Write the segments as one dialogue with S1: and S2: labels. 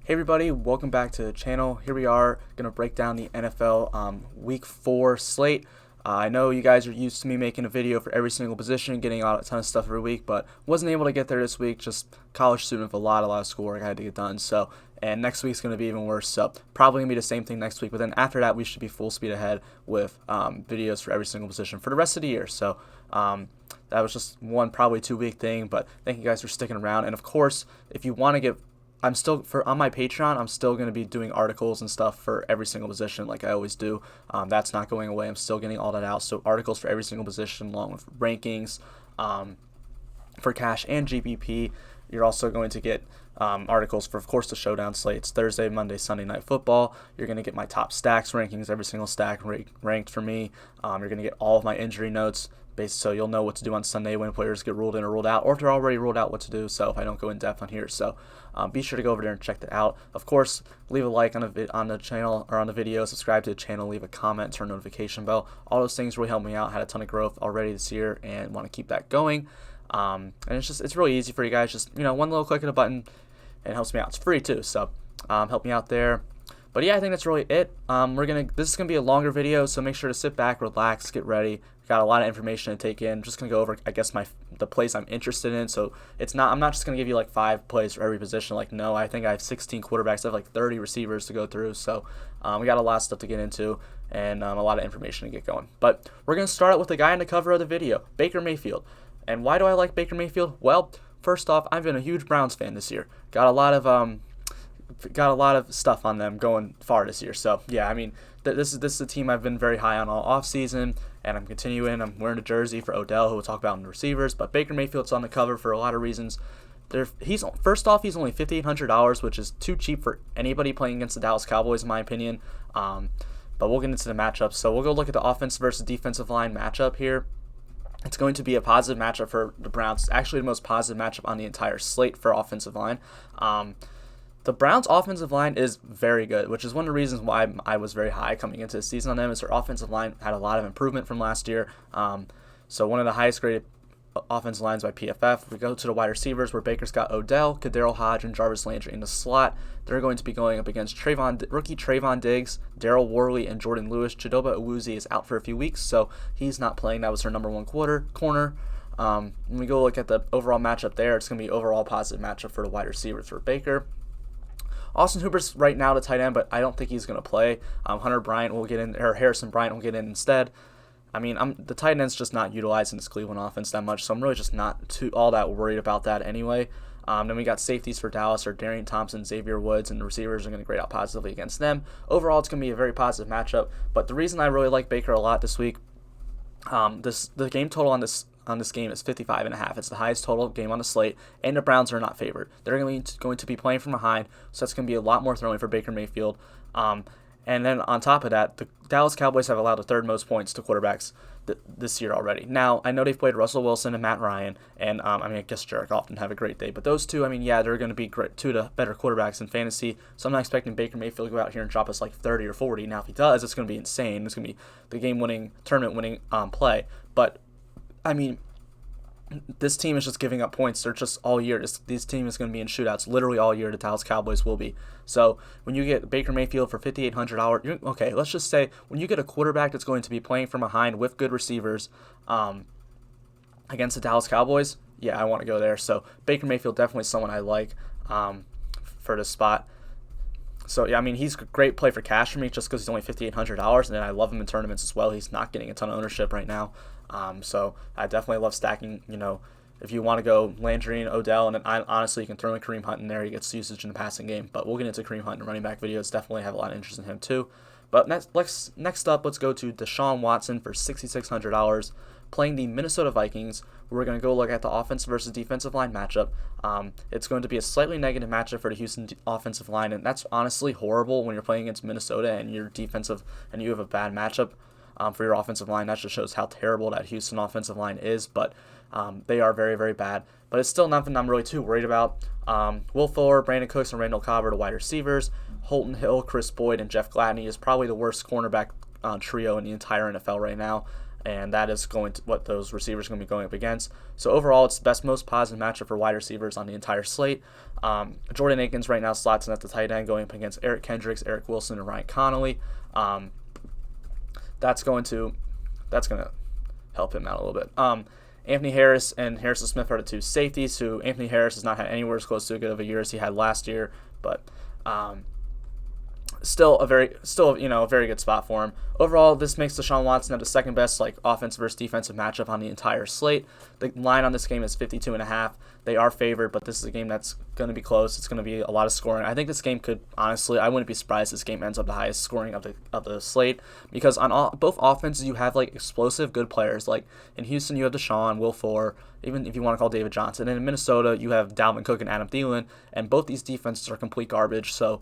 S1: Hey everybody, welcome back to the channel. Here we are going to break down the NFL Week 4 slate. I know you guys are used to me making a video for every single position, getting out a ton of stuff every week, but wasn't able to get there this week. Just college student with a lot of schoolwork I had to get done. And next week's going to be even worse. So probably going to be the same thing next week. But then after that, we should be full speed ahead with videos for every single position for the rest of the year. That was just one probably 2 week thing. But thank you guys for sticking around. And of course, if you want to get I'm still on my Patreon. I'm still going to be doing articles and stuff for every single position, like I always do. That's not going away. I'm still getting all that out. So articles for every single position, along with rankings for cash and GPP. You're also going to get articles for, of course, the showdown slates: Thursday, Monday, Sunday Night Football. You're going to get my top stacks rankings, every single stack ranked for me. You're going to get all of my injury notes, so you'll know what to do on Sunday when players get ruled in or ruled out, or if they're already ruled out, what to do. So if I don't go in depth on here, be sure to go over there and check that out. Of course, leave a like on the channel or on the video, subscribe to the channel, leave a comment, turn notification bell. All those things really help me out. Had a ton of growth already this year and want to keep that going. And it's really easy for you guys. Just one little click of a button, and it helps me out. It's free too, so help me out there. But yeah, I think that's really it. This is gonna be a longer video, so make sure to sit back, relax, get ready. Got a lot of information to take in. I'm just gonna go over, I guess, the plays I'm interested in. So I'm not just gonna give you like 5 plays for every position. Like, no, I think I have 16 quarterbacks. I have like 30 receivers to go through. So we got a lot of stuff to get into and a lot of information to get going. But we're gonna start out with the guy on the cover of the video, Baker Mayfield. And why do I like Baker Mayfield? Well, first off, I've been a huge Browns fan this year. Got a lot of stuff on them going far this year. So yeah, I mean, this is a team I've been very high on all offseason, and I'm continuing. I'm wearing a jersey for Odell, who we'll talk about in the receivers. But Baker Mayfield's on the cover for a lot of reasons. He's only $5,800, which is too cheap for anybody playing against the Dallas Cowboys, in my opinion. But we'll get into the matchups. So we'll go look at the offensive versus defensive line matchup here. It's going to be a positive matchup for the Browns. It's actually the most positive matchup on the entire slate for offensive line. The Browns' offensive line is very good, which is one of the reasons why I was very high coming into the season on them, is their offensive line had a lot of improvement from last year. So one of the highest graded offensive lines by PFF. We go to the wide receivers, where Baker's got Odell, Kadarius Hodge, and Jarvis Landry in the slot. They're going to be going up against rookie Trayvon Diggs, Daryl Worley, and Jordan Lewis. Chidobe Awuzie is out for a few weeks, so he's not playing. That was her number one corner. When we go look at the overall matchup there, it's going to be overall positive matchup for the wide receivers for Baker. Austin Hooper's right now the tight end, but I don't think he's going to play. Hunter Bryant will get in, or Harrison Bryant will get in instead. I mean, the tight end's just not utilized in this Cleveland offense that much, so I'm really just not all that worried about that anyway. Then we got safeties for Dallas, or Darian Thompson, Xavier Woods, and the receivers are going to grade out positively against them. Overall, it's going to be a very positive matchup, but the reason I really like Baker a lot this week, the game total on this game is 55.5. It's the highest total game on the slate, and the Browns are not favored. They're going to be playing from behind, so that's going to be a lot more throwing for Baker Mayfield. And then on top of that, the Dallas Cowboys have allowed the third most points to quarterbacks this year already. Now, I know they've played Russell Wilson and Matt Ryan, and I guess Jared Goff didn't have a great day. But those two, they're going to be two of the better quarterbacks in fantasy. So I'm not expecting Baker Mayfield to go out here and drop us like 30 or 40. Now, if he does, it's going to be insane. It's going to be the game-winning, tournament-winning play. But, this team is just giving up points. They're just all year. This team is going to be in shootouts literally all year. The Dallas Cowboys will be. So when you get Baker Mayfield for $5,800, okay, let's just say when you get a quarterback that's going to be playing from behind with good receivers against the Dallas Cowboys, yeah, I want to go there. So Baker Mayfield definitely someone I like for this spot. So, yeah, he's a great play for cash for me just because he's only $5,800, and then I love him in tournaments as well. He's not getting a ton of ownership right now. So I definitely love stacking, if you want to go Landry and Odell, and then honestly, you can throw in Kareem Hunt in there. He gets usage in the passing game, but we'll get into Kareem Hunt in running back videos. Definitely have a lot of interest in him too. But next up, let's go to Deshaun Watson for $6,600, playing the Minnesota Vikings. We're going to go look at the offensive versus defensive line matchup. It's going to be a slightly negative matchup for the Houston offensive line, and that's honestly horrible when you're playing against Minnesota and you're defensive and you have a bad matchup for your offensive line. That just shows how terrible that Houston offensive line is, but they are very, very bad. But it's still nothing I'm really too worried about. Will Fuller, Brandon Cooks, and Randall Cobb are the wide receivers. Holton Hill, Chris Boyd, and Jeff Gladney is probably the worst cornerback trio in the entire NFL right now. and that is going to what those receivers are going to be going up against. So overall, it's the most positive matchup for wide receivers on the entire slate. Jordan Akins right now slots in at the tight end, going up against Eric Kendricks, Eric Wilson, and Ryan Connolly. That's going to help him out a little bit. Anthony Harris and Harrison Smith are the two safeties, who Anthony Harris has not had anywhere as close to as good of a year as he had last year, but still a very good spot for him. Overall, this makes Deshaun Watson the second best offensive versus defensive matchup on the entire slate. The line on this game is 52.5. They are favored, but this is a game that's going to be close. It's going to be a lot of scoring. I think this game could, honestly, I wouldn't be surprised if this game ends up the highest scoring of the slate, because on both offenses you have explosive good players. Like in Houston you have Deshaun, Will Fuller, even if you want to call David Johnson. And in Minnesota you have Dalvin Cook and Adam Thielen, and both these defenses are complete garbage. So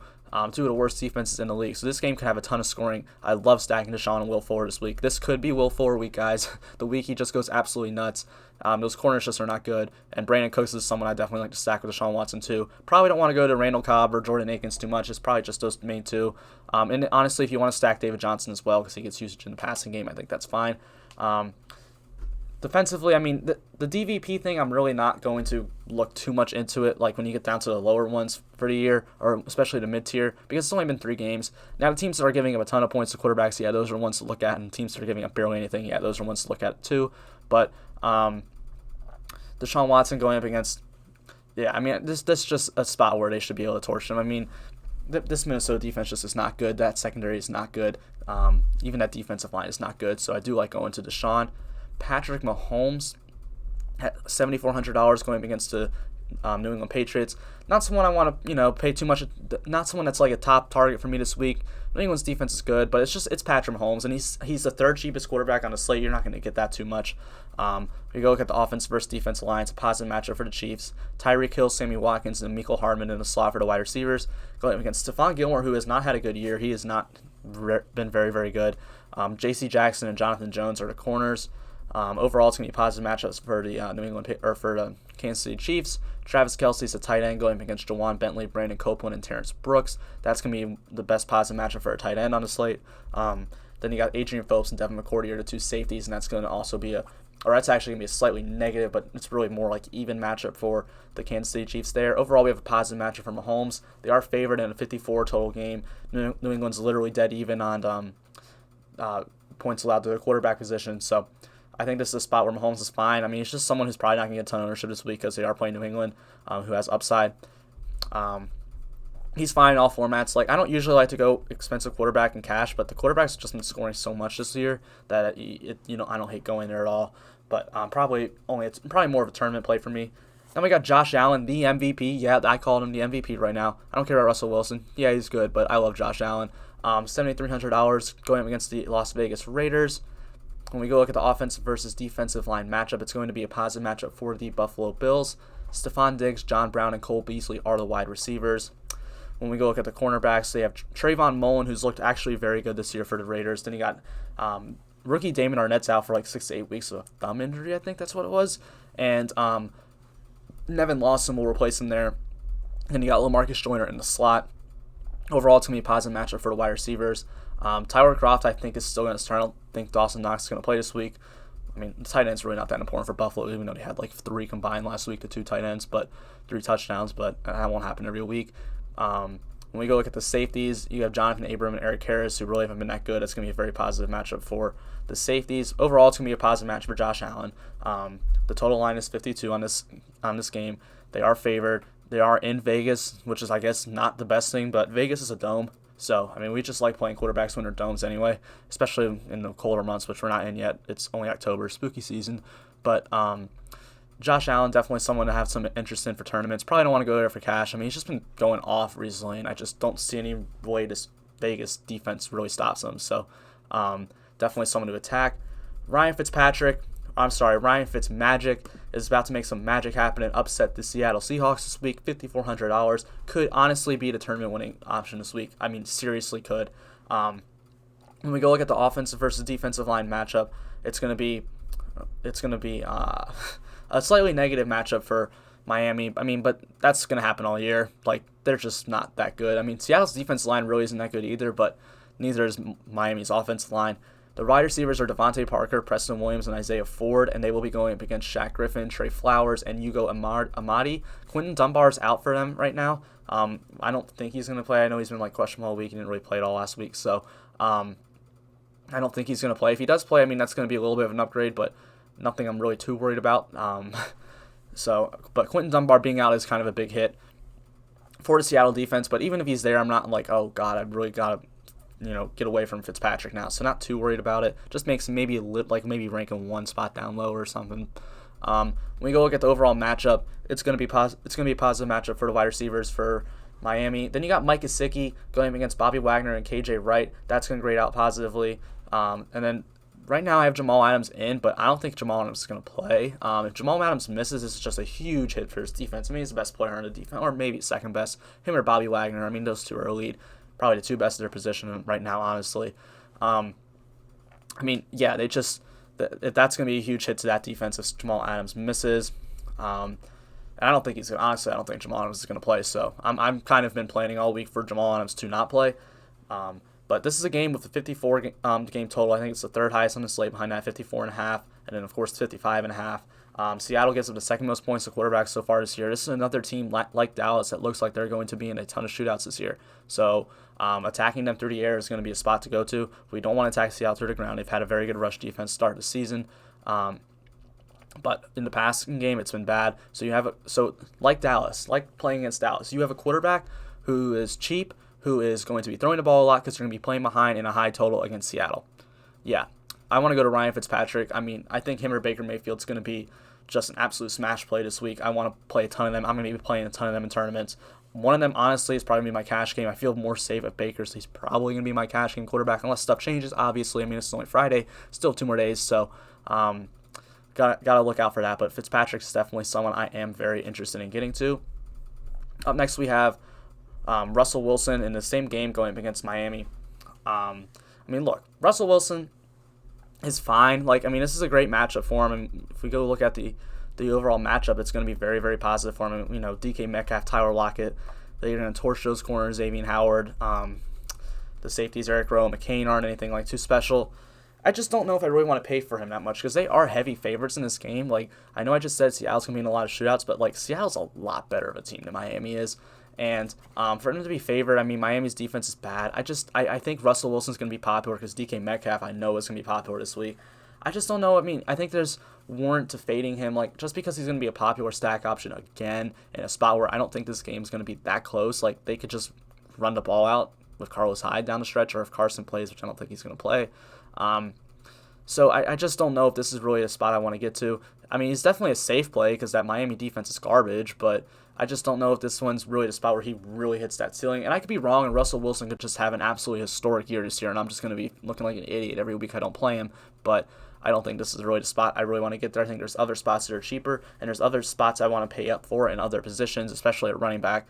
S1: two of the worst defenses in the league. So this game could have a ton of scoring. I love stacking Deshaun and Will Fuller this week. This could be Will Fuller week, guys. The week he just goes absolutely nuts. Those corners just are not good. And Brandon Cooks is someone I definitely like to stack with Deshaun Watson too. Probably don't want to go to Randall Cobb or Jordan Akins too much. It's probably just those main two. And honestly, if you want to stack David Johnson as well because he gets usage in the passing game, I think that's fine. Defensively, I mean, the DVP thing, I'm really not going to look too much into it, like when you get down to the lower ones for the year, or especially the mid-tier, because it's only been 3 games. Now, the teams that are giving up a ton of points to quarterbacks, yeah, those are ones to look at, and teams that are giving up barely anything, yeah, those are ones to look at too. But Deshaun Watson going up against, yeah, I mean, this is just a spot where they should be able to torch him. I mean, this Minnesota defense just is not good. That secondary is not good. Even that defensive line is not good, so I do like going to Deshaun. Patrick Mahomes at $7,400 going up against the New England Patriots. Not someone I want to pay too much. Not someone that's like a top target for me this week. New England's defense is good, but it's Patrick Mahomes, and he's the third cheapest quarterback on the slate. You're not going to get that too much. We go look at the offense versus defense line. It's a positive matchup for the Chiefs. Tyreek Hill, Sammy Watkins, and Mecole Hardman in the slot for the wide receivers. Going up against Stephon Gilmore, who has not had a good year. He has not been very, very good. J.C. Jackson and Jonathan Jones are the corners. Overall, it's going to be positive matchups for the for the Kansas City Chiefs. Travis Kelce's a tight end going against Jawan Bentley, Brandon Copeland, and Terrence Brooks. That's going to be the best positive matchup for a tight end on the slate. Then you got Adrian Phillips and Devin McCourty are the two safeties, and that's going to also be that's actually going to be a slightly negative, but it's really more like even matchup for the Kansas City Chiefs there. Overall, we have a positive matchup for Mahomes. They are favored in a 54 total game. New England's literally dead even on points allowed to their quarterback position, so I think this is a spot where Mahomes is fine. I mean, it's just someone who's probably not going to get a ton of ownership this week because they are playing New England, who has upside. He's fine in all formats. I don't usually like to go expensive quarterback in cash, but the quarterback's just been scoring so much this year that I don't hate going there at all. But it's probably more of a tournament play for me. Then we got Josh Allen, the MVP. Yeah, I called him the MVP right now. I don't care about Russell Wilson. Yeah, he's good, but I love Josh Allen. $7,300 going up against the Las Vegas Raiders. When we go look at the offensive versus defensive line matchup, it's going to be a positive matchup for the Buffalo Bills. Stephon Diggs, John Brown, and Cole Beasley are the wide receivers. When we go look at the cornerbacks, they have Trayvon Mullen, who's looked actually very good this year for the Raiders. Then you got rookie Damon Arnett's out for 6 to 8 weeks of a thumb injury, I think that's what it was. And Nevin Lawson will replace him there. Then you got LaMarcus Joyner in the slot. Overall, it's going to be a positive matchup for the wide receivers. Tyler Kroft, I think, is still going to start. I don't think Dawson Knox is going to play this week. I mean, the tight end's really not that important for Buffalo, even though they had 3 combined last week, the 2 tight ends, but 3 touchdowns, but that won't happen every week. When we go look at the safeties, you have Jonathan Abram and Eric Harris, who really haven't been that good. It's going to be a very positive matchup for the safeties. Overall, it's going to be a positive match for Josh Allen. The total line is 52 on this game. They are favored. They are in Vegas, which is, I guess, not the best thing, but Vegas is a dome. So, I mean, we just like playing quarterbacks when they're domes anyway, especially in the colder months, which we're not in yet. It's only October, spooky season. But Josh Allen, definitely someone to have some interest in for tournaments. Probably don't want to go there for cash. I mean, he's just been going off recently, and I just don't see any way this Vegas defense really stops him. So, definitely someone to attack. Ryan Fitzmagic is about to make some magic happen and upset the Seattle Seahawks this week. $5,400 could honestly be the tournament winning option this week. I mean, seriously could. When we go look at the offensive versus defensive line matchup, it's going to be a slightly negative matchup for Miami. I mean, but that's going to happen all year. They're just not that good. I mean, Seattle's defensive line really isn't that good either, but neither is Miami's offensive line. The wide receivers are Devontae Parker, Preston Williams, and Isaiah Ford, and they will be going up against Shaq Griffin, Trey Flowers, and Hugo Amadi. Quentin Dunbar's out for them right now. I don't think he's going to play. I know he's been questionable all week. He didn't really play at all last week, so I don't think he's going to play. If he does play, that's going to be a little bit of an upgrade, but nothing I'm really too worried about. But Quentin Dunbar being out is kind of a big hit for the Seattle defense. But even if he's there, I'm not oh God, I've really got to get away from Fitzpatrick now. So not too worried about it. Just makes maybe maybe ranking one spot down low or something. When we go look at the overall matchup, it's going to be a positive matchup for the wide receivers for Miami. Then you got Mike Gesicki going against Bobby Wagner and KJ Wright. That's going to grade out positively. And then right now I have Jamal Adams in, but I don't think Jamal Adams is going to play. If Jamal Adams misses, this is just a huge hit for his defense. He's the best player on the defense, or maybe second best. Him or Bobby Wagner. Those two are elite. Probably the two best in their position right now, honestly. If that's going to be a huge hit to that defense if Jamal Adams misses. And I don't think I don't think Jamal Adams is going to play. So I'm kind of been planning all week for Jamal Adams to not play. But this is a game with a 54 game total. I think it's the third highest on the slate behind that 54.5, and then of course 55.5. Seattle gives up the second most points to quarterbacks so far this year. This is another team like Dallas that looks like they're going to be in a ton of shootouts this year. So attacking them through the air is going to be a spot to go to. We don't want to attack Seattle through the ground. They've had a very good rush defense start the season. But in the passing game, it's been bad. So like Dallas, like playing against Dallas, you have a quarterback who is cheap, who is going to be throwing the ball a lot because they're going to be playing behind in a high total against Seattle. Yeah, I want to go to Ryan Fitzpatrick. I think him or Baker Mayfield's going to be just an absolute smash play this week. I want to play a ton of them. I'm going to be playing a ton of them in tournaments. One of them, honestly, is probably going to be my cash game. I feel more safe at Baker, so he's probably going to be my cash game quarterback unless stuff changes, obviously. It's only Friday. Still 2 more days, so gotta look out for that. But Fitzpatrick's definitely someone I am very interested in getting to. Up next, we have Russell Wilson in the same game going up against Miami. Look, Russell Wilson is fine. This is a great matchup for him. And if we go look at the overall matchup, it's going to be very, very positive for him. DK Metcalf, Tyler Lockett, they're going to torch those corners. Xavier Howard, the safeties, Eric Rowe, McCain aren't anything too special. I just don't know if I really want to pay for him that much because they are heavy favorites in this game. I know I just said Seattle's going to be in a lot of shootouts, but Seattle's a lot better of a team than Miami is. And for them to be favored, Miami's defense is bad. I think Russell Wilson's going to be popular because DK Metcalf I know is going to be popular this week. I just don't know. I think there's warrant to fading him, just because he's going to be a popular stack option again in a spot where I don't think this game's going to be that close. They could just run the ball out with Carlos Hyde down the stretch, or if Carson plays, which I don't think he's going to play. So I just don't know if this is really a spot I want to get to. He's definitely a safe play because that Miami defense is garbage, but I just don't know if this one's really the spot where he really hits that ceiling. And I could be wrong, and Russell Wilson could just have an absolutely historic year this year, and I'm just going to be looking like an idiot every week I don't play him. But I don't think this is really the spot I really want to get there. I think there's other spots that are cheaper, and there's other spots I want to pay up for in other positions, especially at running back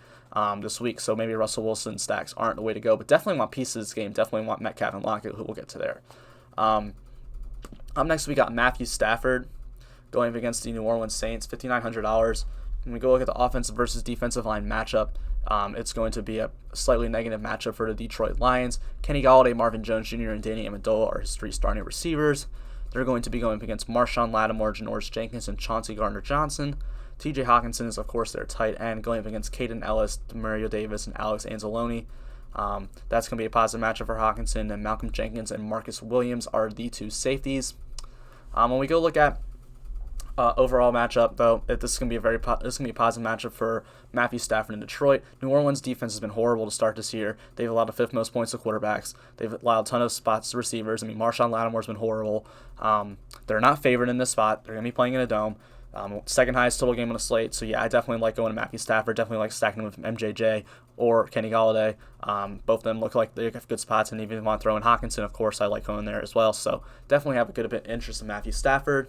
S1: this week. So maybe Russell Wilson stacks aren't the way to go, but definitely want pieces of this game. Definitely want Metcalf and Lockett, who we'll get to there. Up next, we got Matthew Stafford going up against the New Orleans Saints, $5,900. When we go look at the offensive versus defensive line matchup, it's going to be a slightly negative matchup for the Detroit Lions. Kenny Golladay, Marvin Jones Jr., and Danny Amendola are his 3 starting receivers. They're going to be going up against Marshawn Lattimore, Janoris Jenkins, and Chauncey Gardner-Johnson. TJ Hawkinson is, of course, their tight end, going up against Caden Ellis, Demario Davis, and Alex Anzalone. That's going to be a positive matchup for Hawkinson, and Malcolm Jenkins and Marcus Williams are the 2 safeties. When we go look at overall matchup, though, this is going to be a positive matchup for Matthew Stafford in Detroit. New Orleans defense has been horrible to start this year. They've allowed the 5th most points to quarterbacks. They've allowed a ton of spots to receivers. Marshawn Lattimore's been horrible. They're not favored in this spot. They're going to be playing in a dome. Second highest total game on the slate. So yeah, I definitely like going to Matthew Stafford. Definitely like stacking him with MJJ or Kenny Golladay. Both of them look like they have good spots, and even want to throw in Hawkinson, of course, I like going there as well. So definitely have a good bit of interest in Matthew Stafford.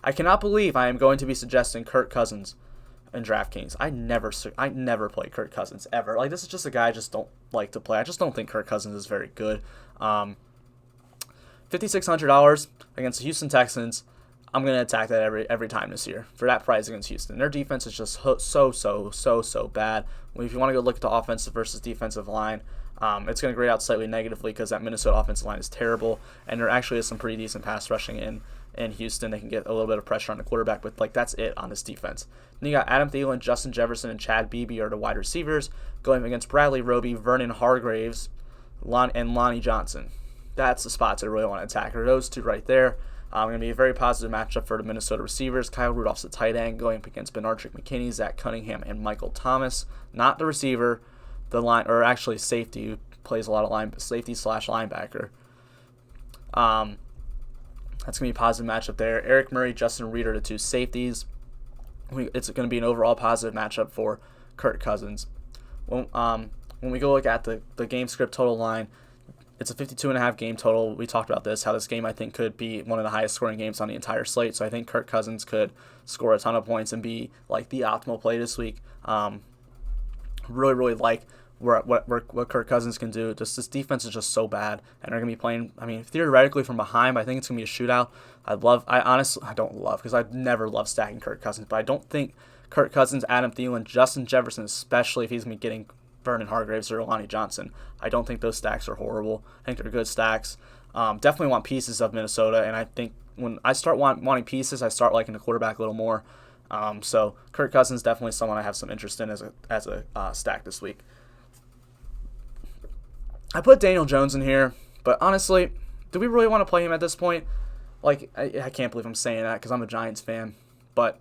S1: I cannot believe I am going to be suggesting Kirk Cousins in Draftkings. I never play Kirk Cousins ever. This is just a guy I just don't like to play. I just don't think Kirk Cousins is very good. $5,600 against the Houston Texans. I'm going to attack that every time this year for that price against Houston. Their defense is just so bad. If you want to go look at the offensive versus defensive line, it's going to grade out slightly negatively because that Minnesota offensive line is terrible, and there actually is some pretty decent pass rushing in Houston. They can get a little bit of pressure on the quarterback, but like that's it on this defense. Then you got Adam Thielen, Justin Jefferson, and Chad Beebe are the wide receivers going against Bradley Roby, Vernon Hargraves, and Lonnie Johnson. That's the spots I really want to attack. Are those two right there? Going to be a very positive matchup for the Minnesota receivers. Kyle Rudolph's the tight end going up against Benardrick McKinney, Zach Cunningham, and Michael Thomas. Not the receiver, the line, or actually safety, who plays a lot of safety / linebacker. That's going to be a positive matchup there. Eric Murray, Justin Reed are the two safeties. It's going to be an overall positive matchup for Kirk Cousins. When we go look at the game script total line, it's a 52.5 game total. We talked about this, how this game I think could be one of the highest scoring games on the entire slate. So I think Kirk Cousins could score a ton of points and be like the optimal play this week. Really like what Kirk Cousins can do. Just this defense is just so bad, and they're gonna be playing. I mean, theoretically from behind, but I think it's gonna be a shootout. I honestly don't love, because I've never loved stacking Kirk Cousins, but I don't think Kirk Cousins, Adam Thielen, Justin Jefferson, especially if he's gonna be getting Vernon Hargraves or Lonnie Johnson, I don't think those stacks are horrible. I think they're good stacks. Definitely want pieces of Minnesota, and I think when I start wanting pieces, I start liking the quarterback a little more. So Kirk Cousins definitely someone I have some interest in as a stack this week. I put Daniel Jones in here, but honestly, do we really want to play him at this point? Like, I can't believe I'm saying that because I'm a Giants fan, but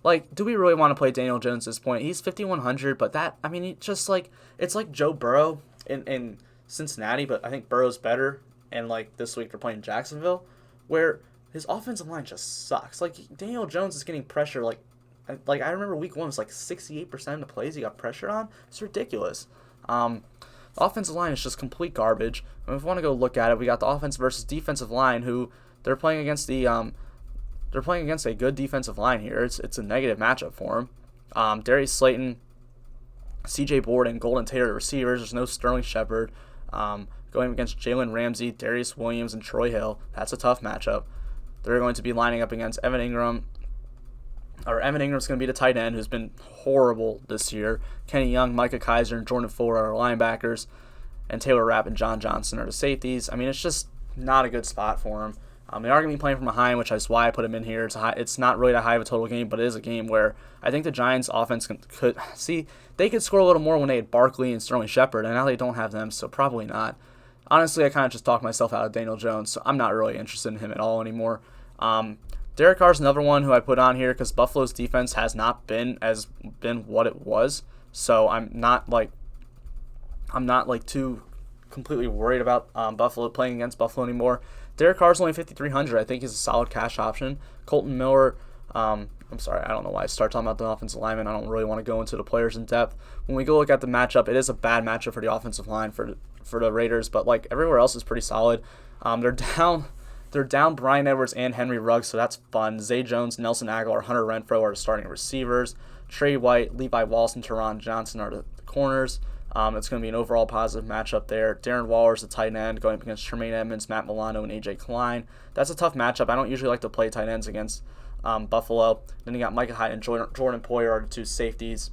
S1: like, do we really want to play Daniel Jones at this point? He's 5,100, but it's like Joe Burrow in Cincinnati, but I think Burrow's better, and like this week they're playing Jacksonville, where his offensive line just sucks. Like, Daniel Jones is getting pressure, like I remember week 1 was like 68% of the plays he got pressure on. It's ridiculous. The offensive line is just complete garbage. And if we want to go look at it, we got the offense versus defensive line, who they're playing against a good defensive line here. It's a negative matchup for them. Darius Slayton, C.J. Board, and Golden Tate are receivers. There's no Sterling Shepard. Going against Jalen Ramsey, Darius Williams, and Troy Hill. That's a tough matchup. They're going to be lining up against Evan Ingram. Evan Ingram's going to be the tight end, who's been horrible this year. Kenny Young, Micah Kaiser, and Jordan Fuller are linebackers. And Taylor Rapp and John Johnson are the safeties. I mean, it's just not a good spot for him. They are going to be playing from behind, which is why I put him in here. It's not really that high of a total game, but it is a game where I think the Giants' offense could see they could score a little more when they had Barkley and Sterling Shepard, and now they don't have them, so probably not. Honestly, I kind of just talked myself out of Daniel Jones, so I'm not really interested in him at all anymore. Derek Carr's another one who I put on here because Buffalo's defense has not been what it was, so I'm not too completely worried about Buffalo playing against Buffalo anymore. Derek Carr's only 5,300. I think he's a solid cash option. Colton Miller, I'm sorry, I don't know why I start talking about the offensive lineman. I don't really want to go into the players in depth. When we go look at the matchup, it is a bad matchup for the offensive line for the Raiders, but like everywhere else is pretty solid. They're down Bryan Edwards and Henry Ruggs, so that's fun. Zay Jones, Nelson Aguilar, Hunter Renfrow are the starting receivers. Trey White, Levi Wallace, and Teron Johnson are the corners. It's going to be an overall positive matchup there. Darren Waller's the tight end going up against Tremaine Edmonds, Matt Milano, and A.J. Klein. That's a tough matchup. I don't usually like to play tight ends against Buffalo. Then you got Micah Hyde and Jordan Poyer are the two safeties.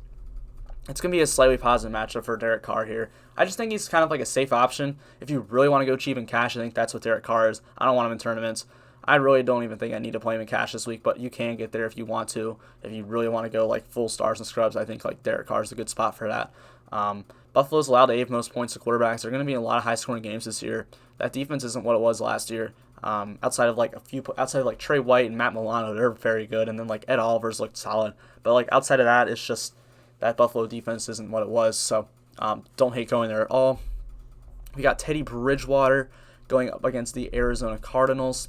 S1: It's going to be a slightly positive matchup for Derek Carr here. I just think he's kind of like a safe option. If you really want to go cheap in cash, I think that's what Derek Carr is. I don't want him in tournaments. I really don't even think I need to play him in cash this week, but you can get there if you want to. If you really want to go like full stars and scrubs, I think like Derek Carr is a good spot for that. Buffalo's allowed to 8th most points to quarterbacks. They're going to be in a lot of high-scoring games this year. That defense isn't what it was last year. Outside of Trey White and Matt Milano, they're very good, and then like Ed Oliver's looked solid. But like outside of that, it's just that Buffalo defense isn't what it was. So don't hate going there at all. We got Teddy Bridgewater going up against the Arizona Cardinals.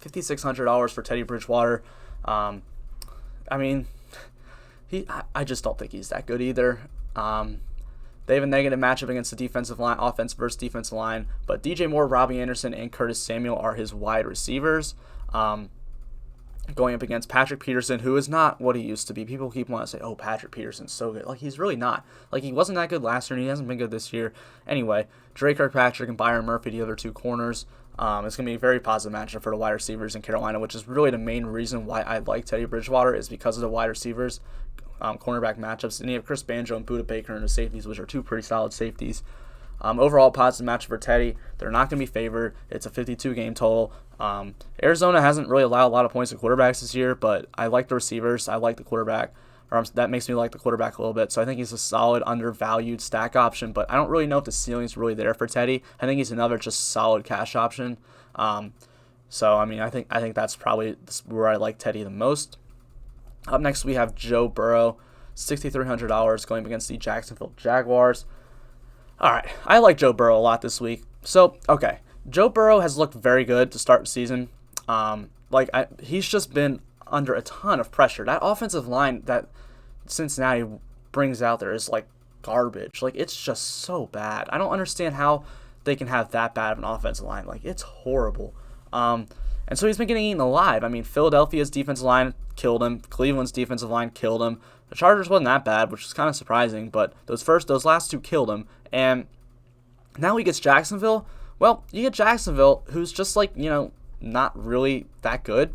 S1: $5,600 for Teddy Bridgewater. I just don't think he's that good either. They have a negative matchup against the defensive line, offense versus defensive line, but DJ Moore, Robbie Anderson, and Curtis Samuel are his wide receivers. Going up against Patrick Peterson, who is not what he used to be. People keep wanting to say, oh, Patrick Peterson's so good. Like, he's really not. Like, he wasn't that good last year, and he hasn't been good this year. Anyway, Dre Kirkpatrick and Byron Murphy, the other two corners. It's going to be a very positive matchup for the wide receivers in Carolina, which is really the main reason why I like Teddy Bridgewater is because of the wide receivers, cornerback matchups. And you have Chris Banjo and Budda Baker in the safeties, which are two pretty solid safeties. Overall, positive matchup for Teddy. They're not going to be favored. It's a 52-game total. Arizona hasn't really allowed a lot of points to quarterbacks this year, but I like the receivers. I like the quarterback. That makes me like the quarterback a little bit. So I think he's a solid, undervalued stack option, but I don't really know if the ceiling's really there for Teddy. I think he's another just solid cash option. So I mean, I think that's probably where I like Teddy the most. Up next, we have Joe Burrow, $6,300 going against the Jacksonville Jaguars. All right, I like Joe Burrow a lot this week. So, okay, Joe Burrow has looked very good to start the season. He's just been under a ton of pressure. That offensive line that Cincinnati brings out there is like garbage. Like, it's just so bad. I don't understand how they can have that bad of an offensive line. Like, it's horrible. And so he's been getting eaten alive. I mean, Philadelphia's defensive line killed him. Cleveland's defensive line killed him. The Chargers wasn't that bad, which is kind of surprising, but those last two killed him. And now he gets Jacksonville. Well, you get Jacksonville, who's just like, not really that good.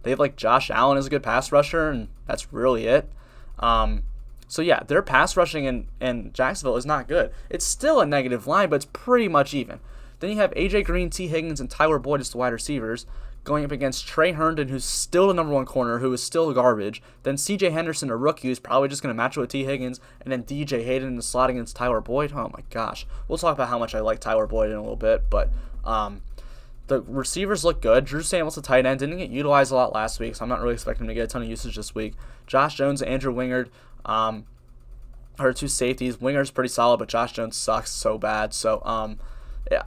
S1: They have like Josh Allen as a good pass rusher, and that's really it. So yeah, their pass rushing in Jacksonville is not good. It's still a negative line, but it's pretty much even. Then you have A.J. Green, T. Higgins, and Tyler Boyd as the wide receivers, going up against Trey Herndon, who's still the number one corner, who is still garbage. Then C.J. Henderson, a rookie, who's probably just going to match it with T. Higgins. And then D.J. Hayden in the slot against Tyler Boyd. Oh, my gosh. We'll talk about how much I like Tyler Boyd in a little bit. But the receivers look good. Drew Samuels, the tight end, didn't get utilized a lot last week, so I'm not really expecting him to get a ton of usage this week. Josh Jones and Andrew Wingard are two safeties. Wingard's pretty solid, but Josh Jones sucks so bad. So,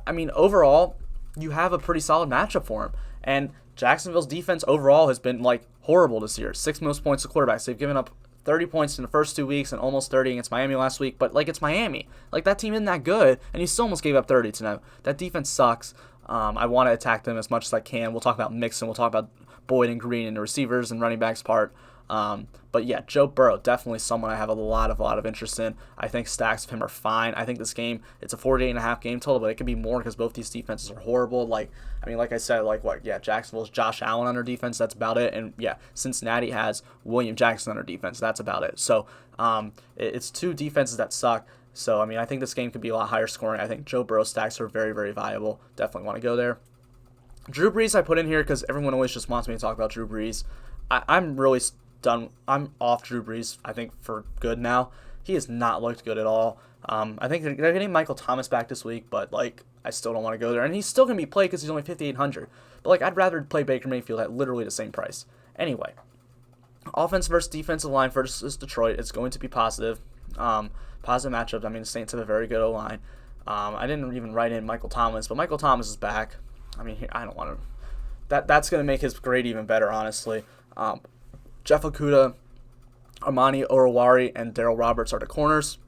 S1: I mean, overall, you have a pretty solid matchup for him. And Jacksonville's defense overall has been, like, horrible this year. 6th most points to quarterbacks. They've given up 30 points in the first 2 weeks and almost 30 against Miami last week. But, like, it's Miami. Like, that team isn't that good, and you still almost gave up 30 to them. That defense sucks. I want to attack them as much as I can. We'll talk about Mixon. We'll talk about Boyd and Green and the receivers and running backs part. But yeah, Joe Burrow, definitely someone I have a lot of interest in. I think stacks of him are fine. I think this game, it's a 48.5 game total, but it could be more because both these defenses are horrible. Like I said, Jacksonville's Josh Allen on their defense, that's about it. And yeah, Cincinnati has William Jackson on their defense, that's about it. So it's two defenses that suck. So, I mean, I think this game could be a lot higher scoring. I think Joe Burrow stacks are very, very viable. Definitely want to go there. Drew Brees I put in here because everyone always just wants me to talk about Drew Brees. I'm really done. I'm off Drew Brees, I think, for good now. He has not looked good at all. I think they're getting Michael Thomas back this week, but, I still don't want to go there. And he's still going to be played because he's only $5,800. But, I'd rather play Baker Mayfield at literally the same price. Anyway, offense versus defensive line versus Detroit. It's going to be positive. Positive matchup. I mean, the Saints have a very good O-line. I didn't even write in Michael Thomas, but Michael Thomas is back. I mean, I don't want to. That's going to make his grade even better, honestly. Jeff Okudah, Amani Oruwari, and Darrell Roberts are the corners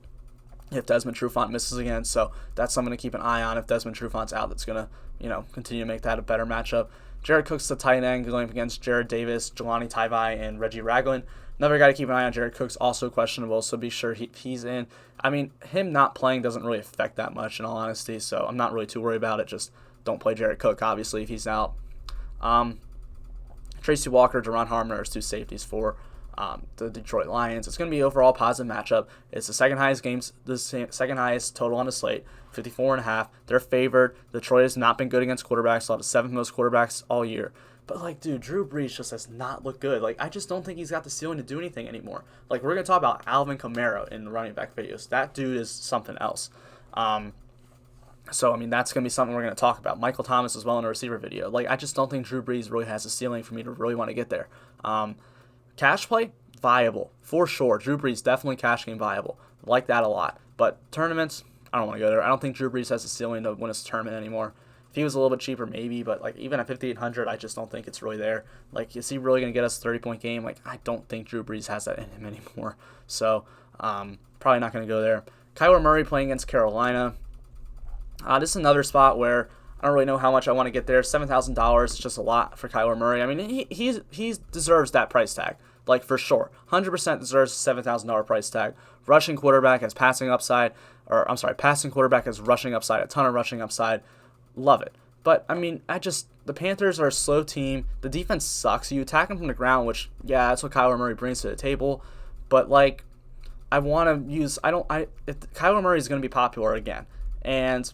S1: if Desmond Trufant misses again. So that's something to keep an eye on. If Desmond Trufant's out, that's going to, continue to make that a better matchup. Jared Cook's the tight end going up against Jared Davis, Jelani Tavai, and Reggie Ragland. Another guy to keep an eye on, Jared Cook's also questionable, so be sure he's in. I mean, him not playing doesn't really affect that much, in all honesty, so I'm not really too worried about it. Just don't play Jared Cook, obviously, if he's out. Tracy Walker, Jaron Harmon are two safeties for the Detroit Lions. It's going to be overall positive matchup. It's the second highest total on the slate, 54.5. They're favored. Detroit has not been good against quarterbacks. They'll have the 7th most quarterbacks all year. But, dude, Drew Brees just has not looked good. I just don't think he's got the ceiling to do anything anymore. We're going to talk about Alvin Kamara in the running back videos. That dude is something else. So, I mean, that's going to be something we're going to talk about. Michael Thomas as well in a receiver video. I just don't think Drew Brees really has a ceiling for me to really want to get there. Cash play, viable, for sure. Drew Brees, definitely cash game viable. Like that a lot. But tournaments, I don't want to go there. I don't think Drew Brees has a ceiling to win a tournament anymore. If he was a little bit cheaper, maybe, but even at $5,800, I just don't think it's really there. Is he really going to get us a 30-point game? I don't think Drew Brees has that in him anymore. So, probably not going to go there. Kyler Murray playing against Carolina. This is another spot where I don't really know how much I want to get there. $7,000 is just a lot for Kyler Murray. I mean, he deserves that price tag, for sure. 100% deserves a $7,000 price tag. Rushing quarterback has passing quarterback has rushing upside, a ton of rushing upside. Love it. But I mean, the Panthers are a slow team. The defense sucks. You attack them from the ground, which yeah, that's what Kyler Murray brings to the table. But like, I want to use. I don't. I if Kyler Murray is going to be popular again, and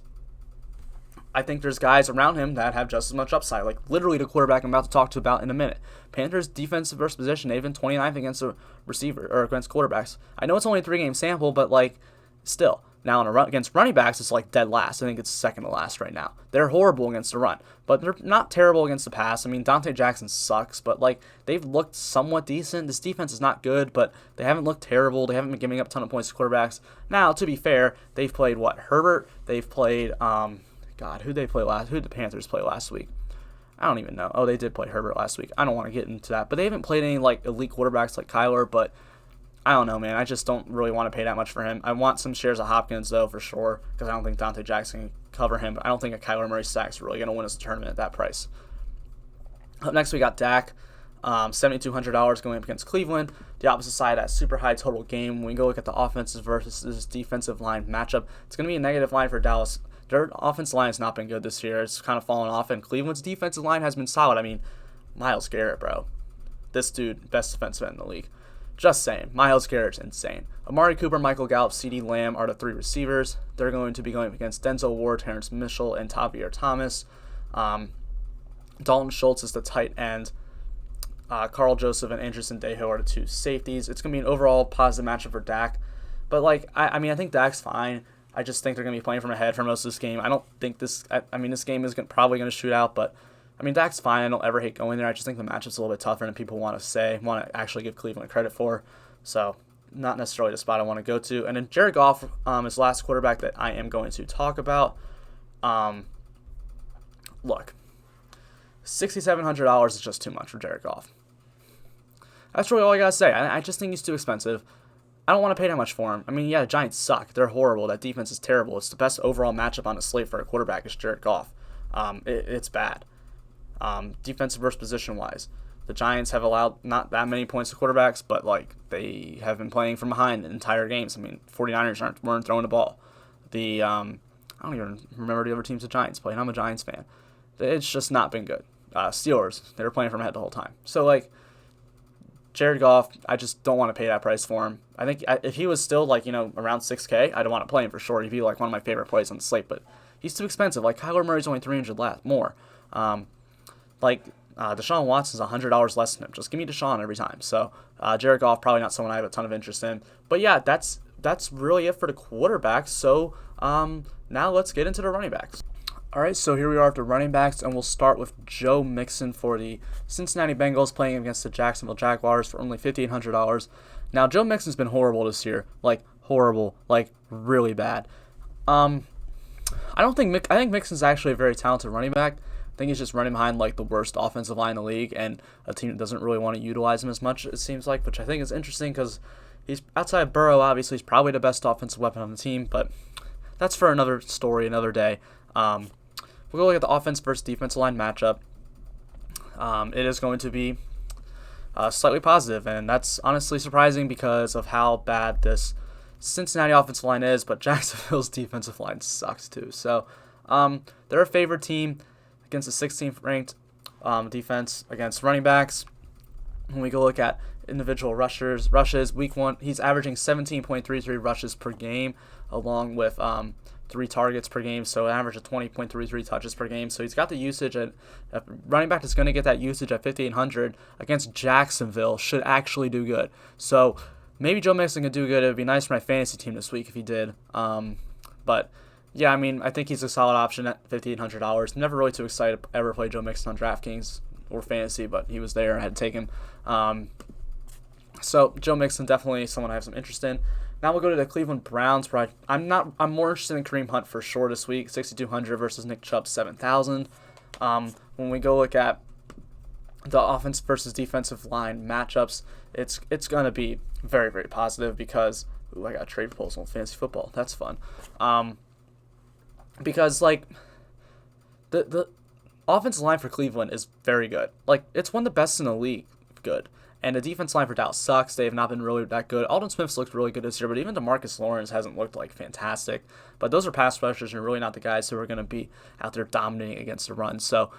S1: I think there's guys around him that have just as much upside. Like literally the quarterback I'm about to talk to about in a minute. Panthers defensive versus position, they've been 29th against a receiver or against quarterbacks. I know it's only a 3-game sample, but like still. Now against running backs, it's like dead last. I think it's second to last right now. They're horrible against the run, but they're not terrible against the pass. I mean, Dante Jackson sucks, but like they've looked somewhat decent. This defense is not good, but they haven't looked terrible. They haven't been giving up a ton of points to quarterbacks. Now, to be fair, they've played Herbert. They've played who'd they play last? Who'd the Panthers play last week? I don't even know. Oh, they did play Herbert last week. I don't want to get into that, but they haven't played any like elite quarterbacks like Kyler, but I don't know, man. I just don't really want to pay that much for him. I want some shares of Hopkins, though, for sure, because I don't think Dante Jackson can cover him. But I don't think a Kyler Murray stack's really going to win us a tournament at that price. Up next, we got Dak, $7,200 going up against Cleveland. The opposite side, that super high total game. When we go look at the offensive versus defensive line matchup, it's going to be a negative line for Dallas. Their offensive line has not been good this year. It's kind of fallen off, and Cleveland's defensive line has been solid. I mean, Myles Garrett, bro. This dude, best defensive end in the league. Just saying. Myles Garrett's insane. Amari Cooper, Michael Gallup, CeeDee Lamb are the 3 receivers. They're going to be going against Denzel Ward, Terrence Mitchell, and Tavierre Thomas. Dalton Schultz is the tight end. Carl Joseph and Andrew Sendejo are the 2 safeties. It's going to be an overall positive matchup for Dak. But, like, I mean, I think Dak's fine. I just think they're going to be playing from ahead for most of this game. I don't think this game is probably going to shoot out, but I mean, Dak's fine. I don't ever hate going there. I just think the matchup's a little bit tougher than people want to actually give Cleveland credit for. So, not necessarily the spot I want to go to. And then Jared Goff is the last quarterback that I am going to talk about. Look, $6,700 is just too much for Jared Goff. That's really all I got to say. I just think he's too expensive. I don't want to pay that much for him. I mean, yeah, the Giants suck. They're horrible. That defense is terrible. It's the best overall matchup on the slate for a quarterback is Jared Goff. It's bad. Defensive versus position-wise. The Giants have allowed not that many points to quarterbacks, but like they have been playing from behind the entire games. I mean, 49ers weren't throwing the ball. I don't even remember the other teams the Giants played. I'm a Giants fan. It's just not been good. Steelers, they were playing from ahead the whole time. So like Jared Goff, I just don't want to pay that price for him. I think if he was still like around $6K, I'd want to play him for sure. He'd be like one of my favorite plays on the slate, but he's too expensive. Like Kyler Murray's only $300 more. Deshaun Watson's $100 less than him. Just give me Deshaun every time. So Jared Goff, probably not someone I have a ton of interest in. But yeah, that's really it for the quarterbacks. So now let's get into the running backs. All right, so here we are at the running backs, and we'll start with Joe Mixon for the Cincinnati Bengals playing against the Jacksonville Jaguars for only $1,500. Now, Joe Mixon's been horrible this year, like horrible, like really bad. I think Mixon's actually a very talented running back. I think he's just running behind like the worst offensive line in the league, and a team that doesn't really want to utilize him as much, it seems like, which I think is interesting because he's outside of Burrow. Obviously, he's probably the best offensive weapon on the team, but that's for another story, another day. We'll go look at the offense versus defensive line matchup. It is going to be slightly positive, and that's honestly surprising because of how bad this Cincinnati offensive line is, but Jacksonville's defensive line sucks too. So they're a favored team against the 16th ranked defense against running backs. When we go look at individual rushes, week 1, he's averaging 17.33 rushes per game, along with 3 targets per game, so an average of 20.33 touches per game. So he's got the usage at running back that's going to get that usage at 5,800 against Jacksonville should actually do good. So maybe Joe Mixon can do good. It would be nice for my fantasy team this week if he did. But yeah, I mean, I think he's a solid option at $5,800. Never really too excited to ever play Joe Mixon on Draftkings or fantasy, but he was there. I had to take him. So Joe Mixon, definitely someone I have some interest in. Now we'll go to the Cleveland Browns, where I'm more interested in Kareem Hunt for sure this week. 6,200 versus Nick Chubb 7,000. When we go look at the offense versus defensive line matchups, it's gonna be very, very positive because I got a trade proposal in fantasy football. That's fun. Because like the offensive line for Cleveland is very good. Like it's one of the best in the league. Good. And the defense line for Dallas sucks. They have not been really that good. Aldon Smith's looked really good this year, but even DeMarcus Lawrence hasn't looked like fantastic. But those are pass rushers and really not the guys who are going to be out there dominating against the run. So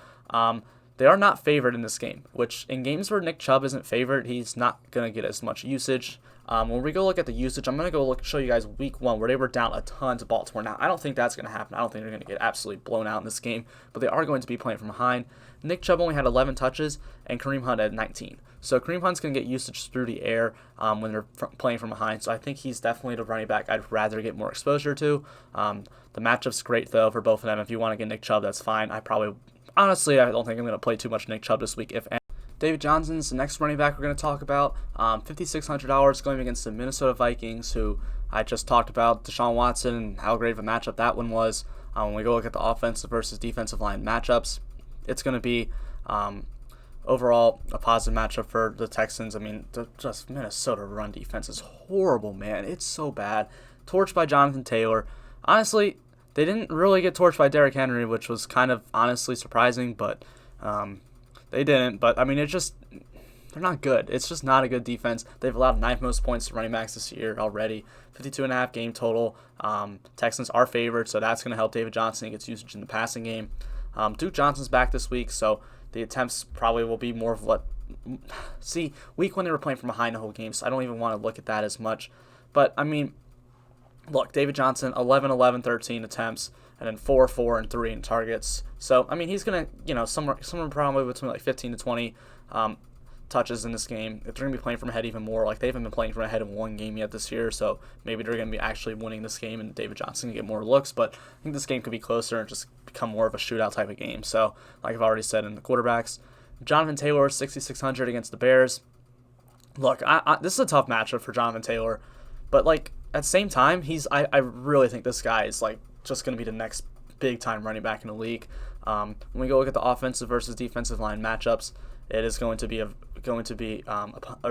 S1: they are not favored in this game, which in games where Nick Chubb isn't favored, he's not going to get as much usage. When we go look at the usage, I'm going to go show you guys week 1 where they were down a ton to Baltimore. Now, I don't think that's going to happen. I don't think they're going to get absolutely blown out in this game, but they are going to be playing from behind. Nick Chubb only had 11 touches, and Kareem Hunt had 19. So Kareem Hunt's going to get usage through the air when they're playing from behind. So I think he's definitely the running back I'd rather get more exposure to. The matchup's great, though, for both of them. If you want to get Nick Chubb, that's fine. Honestly, I don't think I'm going to play too much Nick Chubb this week, if any. David Johnson's the next running back we're going to talk about. $5,600 going against the Minnesota Vikings, who I just talked about, Deshaun Watson, and how great of a matchup that one was. When we go look at the offensive versus defensive line matchups, it's going to be overall a positive matchup for the Texans. I mean, just Minnesota run defense is horrible, man. It's so bad. Torched by Jonathan Taylor. Honestly, they didn't really get torched by Derrick Henry, which was kind of honestly surprising, but they didn't. But, I mean, they're not good. It's just not a good defense. They've allowed 9th most points to running backs this year already. 52.5 game total. Texans are favored, so that's going to help David Johnson. He gets usage in the passing game. Duke Johnson's back this week, so the attempts probably will be more of week 1 they were playing from behind the whole game, so I don't even want to look at that as much. But, I mean, look, David Johnson, 11, 11, 13 attempts, and then 4, 4, and 3 in targets. So, I mean, he's going to, somewhere probably between like 15 to 20 touches in this game. If they're going to be playing from ahead even more, like they haven't been playing from ahead in one game yet this year, so maybe they're going to be actually winning this game and David Johnson can get more looks, but I think this game could be closer and just become more of a shootout type of game. So, like I've already said in the quarterbacks, Jonathan Taylor, 6,600 against the Bears. Look, this is a tough matchup for Jonathan Taylor, but like at the same time, I really think this guy is like just going to be the next big time running back in the league. When we go look at the offensive versus defensive line matchups, it is going to be a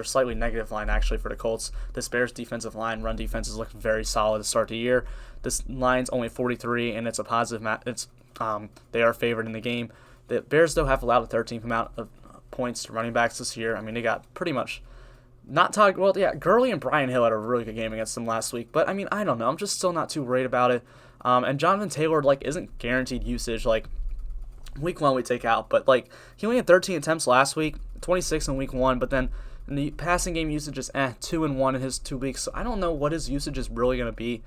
S1: slightly negative line actually for the Colts. This Bears defensive line, run defense, has looked very solid to start the year. This line's only 43, and it's a positive they are favored in the game. The Bears, though, have allowed a 13th amount of points to running backs this year. I mean, they got pretty much Gurley and Brian Hill had a really good game against them last week, but I mean, I don't know. I'm just still not too worried about it. And Jonathan Taylor isn't guaranteed usage. Week 1 we take out, but he only had 13 attempts last week, 26 in week 1, but then in the passing game usage is 2 and 1 in his 2 weeks. So I don't know what his usage is really going to be.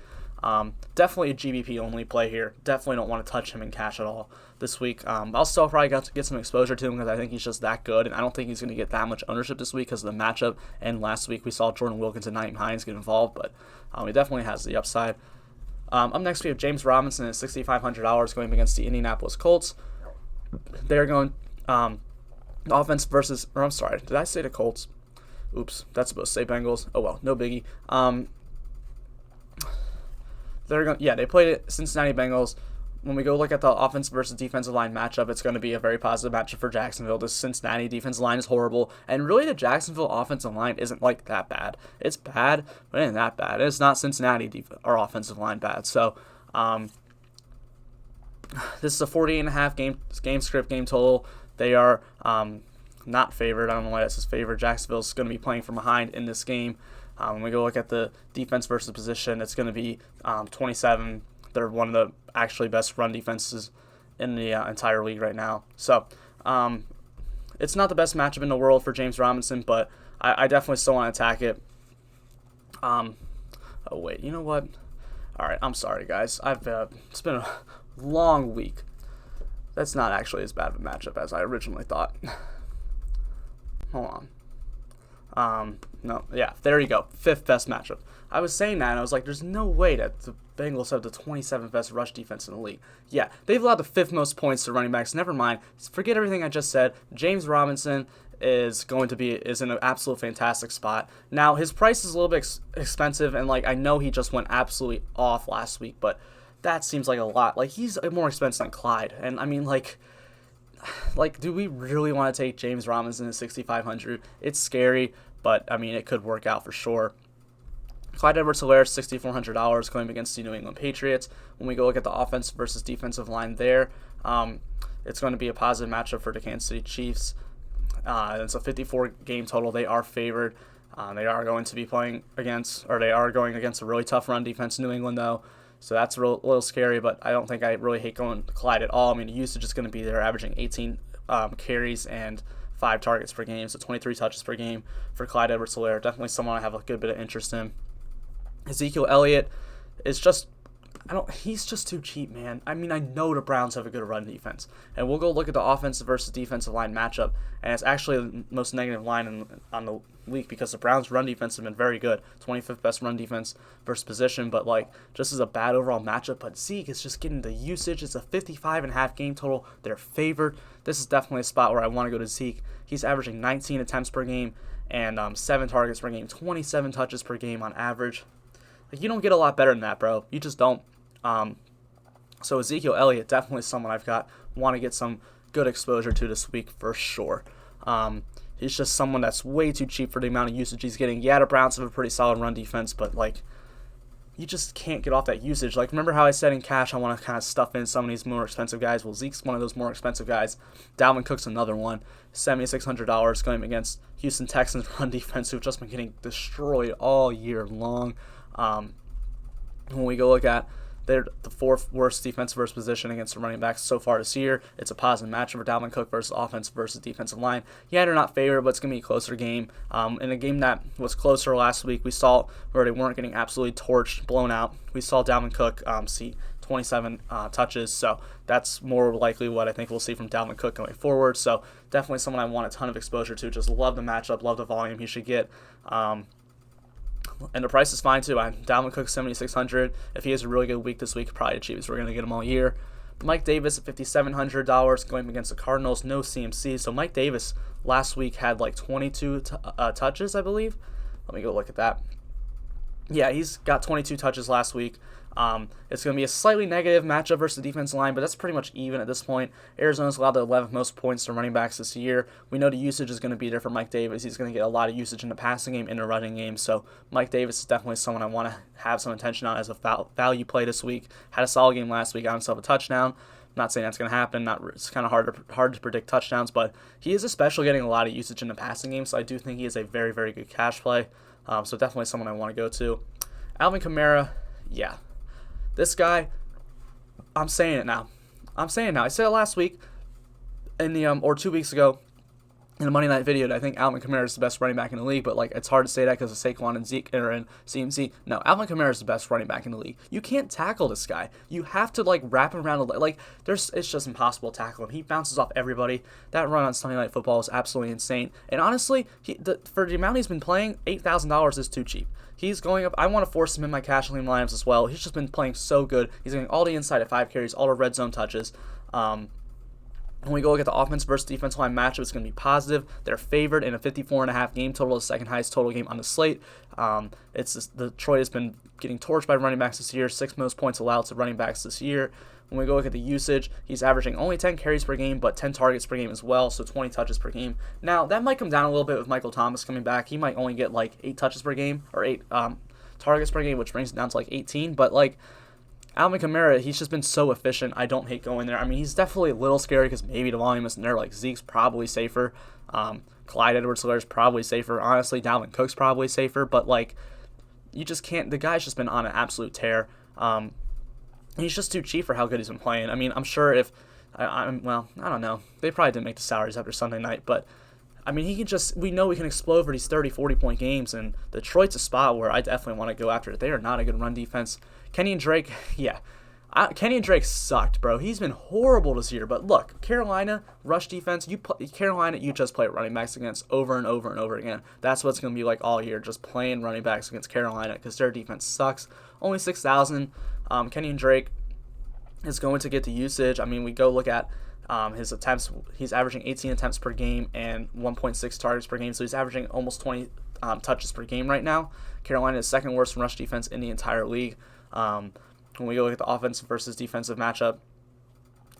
S1: Definitely a GBP only play here. Definitely don't want to touch him in cash at all this week. I'll still probably get some exposure to him because I think he's just that good, and I don't think he's going to get that much ownership this week because of the matchup. And last week we saw Jordan Wilkins and Naeem Hines get involved, but he definitely has the upside. Up next we have James Robinson at $6,500 going against the Indianapolis Colts. They're going offense versus, or I'm sorry, did I say the Colts? Oops, that's supposed to say Bengals. Oh well, no biggie. They played it Cincinnati Bengals. When we go look at the offense versus defensive line matchup, it's going to be a very positive matchup for Jacksonville. The Cincinnati defensive line is horrible, and really the Jacksonville offensive line isn't that bad. It's bad, but it ain't that bad. It's not Cincinnati or offensive line bad. So, this is a 48.5 game script game total. They are not favored. I don't know why this is favored. Jacksonville's going to be playing from behind in this game. When we go look at the defense versus position, it's going to be 27. They're one of the actually best run defenses in the entire league right now. So it's not the best matchup in the world for James Robinson, but I definitely still want to attack it. Oh, wait. You know what? All right. I'm sorry, guys. It's been a long week. That's not actually as bad of a matchup as I originally thought. Hold on. No, yeah, there you go. 5th best matchup. I was saying that, and I was like, there's no way that the Bengals have the 27th best rush defense in the league. Yeah, they've allowed the 5th most points to running backs. Never mind. Forget everything I just said. James Robinson is in an absolute fantastic spot. Now, his price is a little bit expensive, and I know he just went absolutely off last week, but that seems like a lot. He's more expensive than Clyde, and I mean, do we really want to take James Robinson at 6,500? It's scary, but I mean, it could work out for sure. Clyde Edwards-Helaire, $6,400 going against the New England Patriots. When we go look at the offense versus defensive line there, it's going to be a positive matchup for the Kansas City Chiefs. It's a 54 game total. They are favored. They are going to be playing against, or they are going against a really tough run defense, New England, though. So that's a little scary, but I don't think I really hate going to Clyde at all. I mean, the usage is going to be there, averaging 18 carries and 5 targets per game, so 23 touches per game for Clyde Edwards-Helaire. Definitely someone I have a good bit of interest in. Ezekiel Elliott is just, he's just too cheap, man. I mean, I know the Browns have a good run defense, and we'll go look at the offensive versus defensive line matchup, and it's actually the most negative line on the week because the Browns' run defense has been very good, 25th best run defense versus position, but like just as a bad overall matchup. But Zeke is just getting the usage. It's a 55.5 game total. They're favored. This is definitely a spot where I want to go to Zeke. He's averaging 19 attempts per game and 7 targets per game, 27 touches per game on average. Like, you don't get a lot better than that, bro. You just don't. So Ezekiel Elliott, definitely someone I've want to get some good exposure to this week for sure. He's just someone that's way too cheap for the amount of usage he's getting. Yeah, the Browns have a pretty solid run defense, but like, you just can't get off that usage. Like, remember how I said in cash I want to kind of stuff in some of these more expensive guys? Well, Zeke's one of those more expensive guys. Dalvin Cook's another one. $7,600 going against Houston Texans run defense, who've just been getting destroyed all year long. When we go look at, they're the 4th worst defensive versus position against the running backs so far this year. It's a positive matchup for Dalvin Cook versus offense versus defensive line. Yeah, they're not favored, but it's going to be a closer game. In a game that was closer last week, we saw where they weren't getting absolutely torched, blown out. We saw Dalvin Cook see 27 touches, so that's more likely what I think we'll see from Dalvin Cook going forward. So definitely someone I want a ton of exposure to. Just love the matchup, love the volume he should get. And the price is fine too. Dalvin Cook $7,600. If he has a really good week this week, probably the cheapest we're going to get him all year. Mike Davis at $5,700 going against the Cardinals. No CMC. So Mike Davis last week had like 22 touches, I believe. Let me go look at that. Yeah, he's got 22 touches last week. It's going to be a slightly negative matchup versus the defensive line, but that's pretty much even at this point. Arizona's allowed the 11th most points to running backs this year. We know the usage is going to be there for Mike Davis. He's going to get a lot of usage in the passing game and the running game, so Mike Davis is definitely someone I want to have some attention on as a value play this week. Had a solid game last week, got himself a touchdown. I'm not saying that's going to happen. It's kind of hard to predict touchdowns, but he is especially getting a lot of usage in the passing game, so I do think he is a very, very good cash play. So definitely someone I want to go to. Alvin Kamara, yeah. This guy, I'm saying it now. I said it last week in the or 2 weeks ago in the Monday night video that I think Alvin Kamara is the best running back in the league, but like it's hard to say that because of Saquon and Zeke and CMC. No, Alvin Kamara is the best running back in the league. You can't tackle this guy. You have to like wrap him around it's just impossible to tackle him. He bounces off everybody. That run on Sunday Night Football is absolutely insane. And honestly, for the amount he's been playing, $8,000 is too cheap. He's going up. I want to force him in my cash league lineups as well. He's just been playing so good. He's getting all the inside at 5 carries, all the red zone touches. When we go look at the offense versus defensive line matchup, it's going to be positive. They're favored in a 54.5 game total, the second highest total game on the slate. Detroit has been getting torched by running backs this year, 6th most points allowed to running backs this year. When we go look at the usage, he's averaging only 10 carries per game, but 10 targets per game as well, so 20 touches per game. Now, that might come down a little bit with Michael Thomas coming back. He might only get like 8 touches per game, or 8 targets per game, which brings it down to like 18, but like, Alvin Kamara, he's just been so efficient. I don't hate going there. I mean, he's definitely a little scary because maybe the volume isn't there. Like, Zeke's probably safer. Clyde Edwards-Helaire's probably safer. Honestly, Dalvin Cook's probably safer, but like, you just can't. The guy's just been on an absolute tear. He's just too cheap for how good he's been playing. I mean, I'm sure if I don't know. They probably didn't make the salaries after Sunday night, but I mean, we know we can explode for these 30, 40-point games, and Detroit's a spot where I definitely want to go after it. They are not a good run defense. Kenny and Drake, yeah. Kenny and Drake sucked, bro. He's been horrible this year. But look, Carolina, rush defense, Carolina, you just play running backs against over and over and over again. That's what it's going to be like all year, just playing running backs against Carolina because their defense sucks. Only 6,000. Kenny and Drake is going to get the usage. I mean, we go look at his attempts. He's averaging 18 attempts per game and 1.6 targets per game, so he's averaging almost 20 touches per game right now. Carolina is second worst rush defense in the entire league. When we go look at the offensive versus defensive matchup,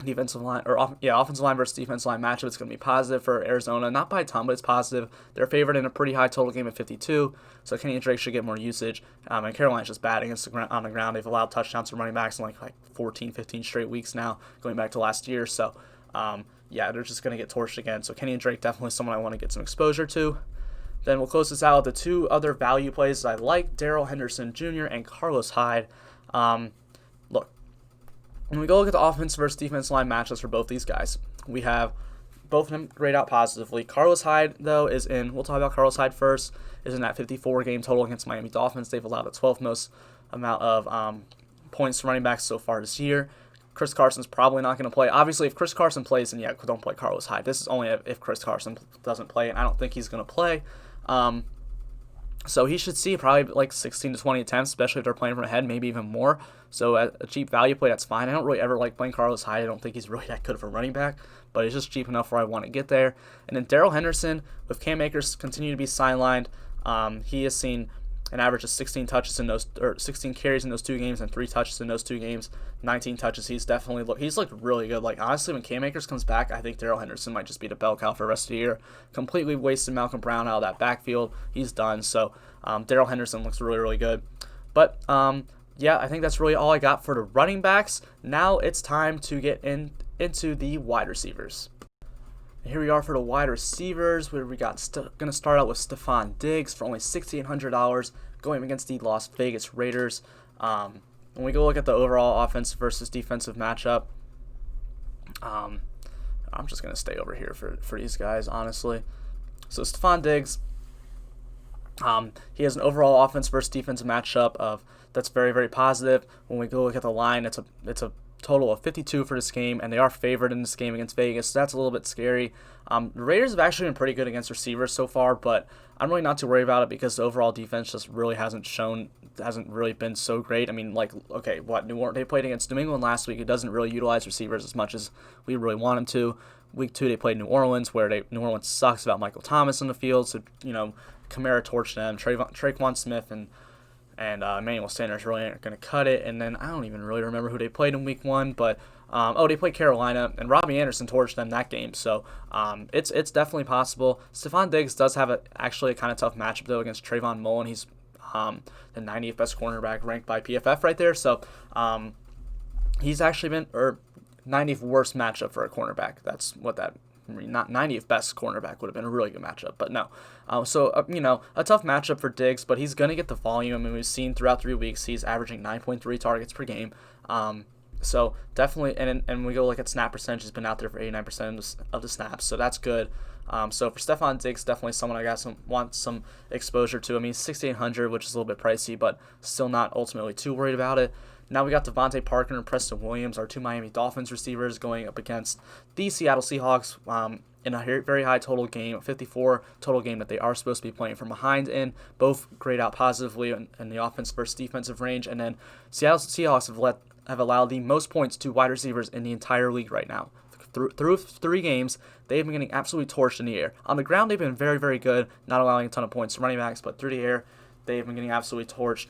S1: offensive line versus defensive line matchup, it's going to be positive for Arizona. Not by a ton, but it's positive. They're favored in a pretty high total game at 52, so Kenny and Drake should get more usage. And Carolina's just bad against on the ground. They've allowed touchdowns to running backs in like 14, 15 straight weeks now, going back to last year. So yeah, they're just going to get torched again. So Kenny and Drake, definitely someone I want to get some exposure to. Then we'll close this out with the two other value plays I like, Darrell Henderson Jr. and Carlos Hyde. Look, when we go look at the offense versus defense line matchups for both these guys, we have both of them grade out positively. Carlos Hyde, though, we'll talk about Carlos Hyde first, is in that 54 game total against Miami Dolphins. They've allowed the 12th most amount of points to running backs so far this year. Chris Carson's probably not going to play. Obviously, if Chris Carson plays, then yeah, don't play Carlos Hyde. This is only if Chris Carson doesn't play, and I don't think he's going to play. So he should see probably like 16 to 20 attempts, especially if they're playing from ahead, maybe even more. So at a cheap value play, that's fine. I don't really ever like playing Carlos Hyde. I don't think he's really that good of a running back, but he's just cheap enough where I want to get there. And then Darrell Henderson, with Cam Akers continue to be sidelined, he has seen an average of 16 touches in those, or 16 carries in those 2 games and 3 touches in those 2 games, 19 touches. He's looked really good. Like, honestly, when Cam Akers comes back, I think Darrell Henderson might just be the bell cow for the rest of the year. Completely wasted Malcolm Brown out of that backfield. He's done. So Darrell Henderson looks really, really good. But yeah, I think that's really all I got for the running backs. Now it's time to get into the wide receivers. Here we are for the wide receivers, where we got going to start out with Stephon Diggs for only $1,600 going against the Las Vegas Raiders. When we go look at the overall offense versus defensive matchup, I'm just going to stay over here for these guys, honestly. So Stephon Diggs, he has an overall offense versus defensive matchup that's very, very positive. When we go look at the line, it's a total of 52 for this game, and they are favored in this game against Vegas, so that's a little bit scary. The Raiders have actually been pretty good against receivers so far, but I'm really not too worried about it because the overall defense just really hasn't really been so great. I mean, like, okay, they played against New England last week. It doesn't really utilize receivers as much as we really want them to. Week 2, they played New Orleans, where New Orleans sucks without Michael Thomas on the field, so, Kamara torched them. Traquan Smith and Emmanuel Sanders really aren't going to cut it. And then I don't even really remember who they played in week 1, but they played Carolina, and Robbie Anderson torched them that game. So it's definitely possible. Stephon Diggs does have actually a kind of tough matchup, though, against Trayvon Mullen. He's the 90th best cornerback ranked by PFF right there. So he's actually been, or 90th worst matchup for a cornerback. That's what that, not 90th best cornerback would have been a really good matchup, but no. A tough matchup for Diggs, but he's going to get the volume. I mean, we've seen throughout 3 weeks, he's averaging 9.3 targets per game. So definitely, and we go look at snap percentage, he's been out there for 89% of the snaps, so that's good. So for Stephon Diggs, definitely someone I want some exposure to. I mean, 6,800, which is a little bit pricey, but still not ultimately too worried about it. Now we got Devontae Parker and Preston Williams, our 2 Miami Dolphins receivers, going up against the Seattle Seahawks in a very high total game, a 54 total game that they are supposed to be playing from behind in. Both grade out positively in the offense versus defensive range. And then Seattle Seahawks have allowed the most points to wide receivers in the entire league right now. Through 3 games, they've been getting absolutely torched in the air. On the ground, they've been very, very good, not allowing a ton of points to running backs, but through the air, they've been getting absolutely torched.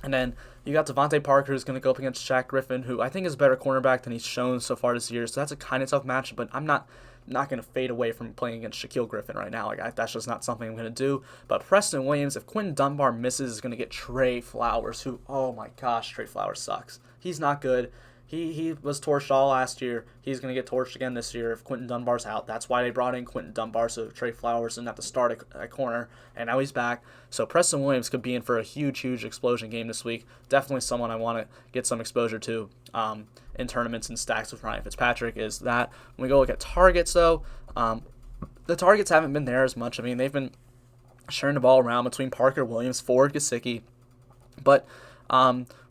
S1: And then you got Devontae Parker, who's going to go up against Shaq Griffin, who I think is a better cornerback than he's shown so far this year. So that's a kind of tough match, but I'm not going to fade away from playing against Shaquille Griffin right now. That's just not something I'm going to do. But Preston Williams, if Quentin Dunbar misses, is going to get Trey Flowers, who, oh my gosh, Trey Flowers sucks. He's not good. He was torched all last year. He's going to get torched again this year if Quentin Dunbar's out. That's why they brought in Quentin Dunbar, so Trey Flowers didn't have to start at corner, and now he's back. So Preston Williams could be in for a huge, huge explosion game this week. Definitely someone I want to get some exposure to in tournaments and stacks with Ryan Fitzpatrick is that. When we go look at targets, though, the targets haven't been there as much. I mean, they've been sharing the ball around between Parker, Williams, Ford, Gesicki, but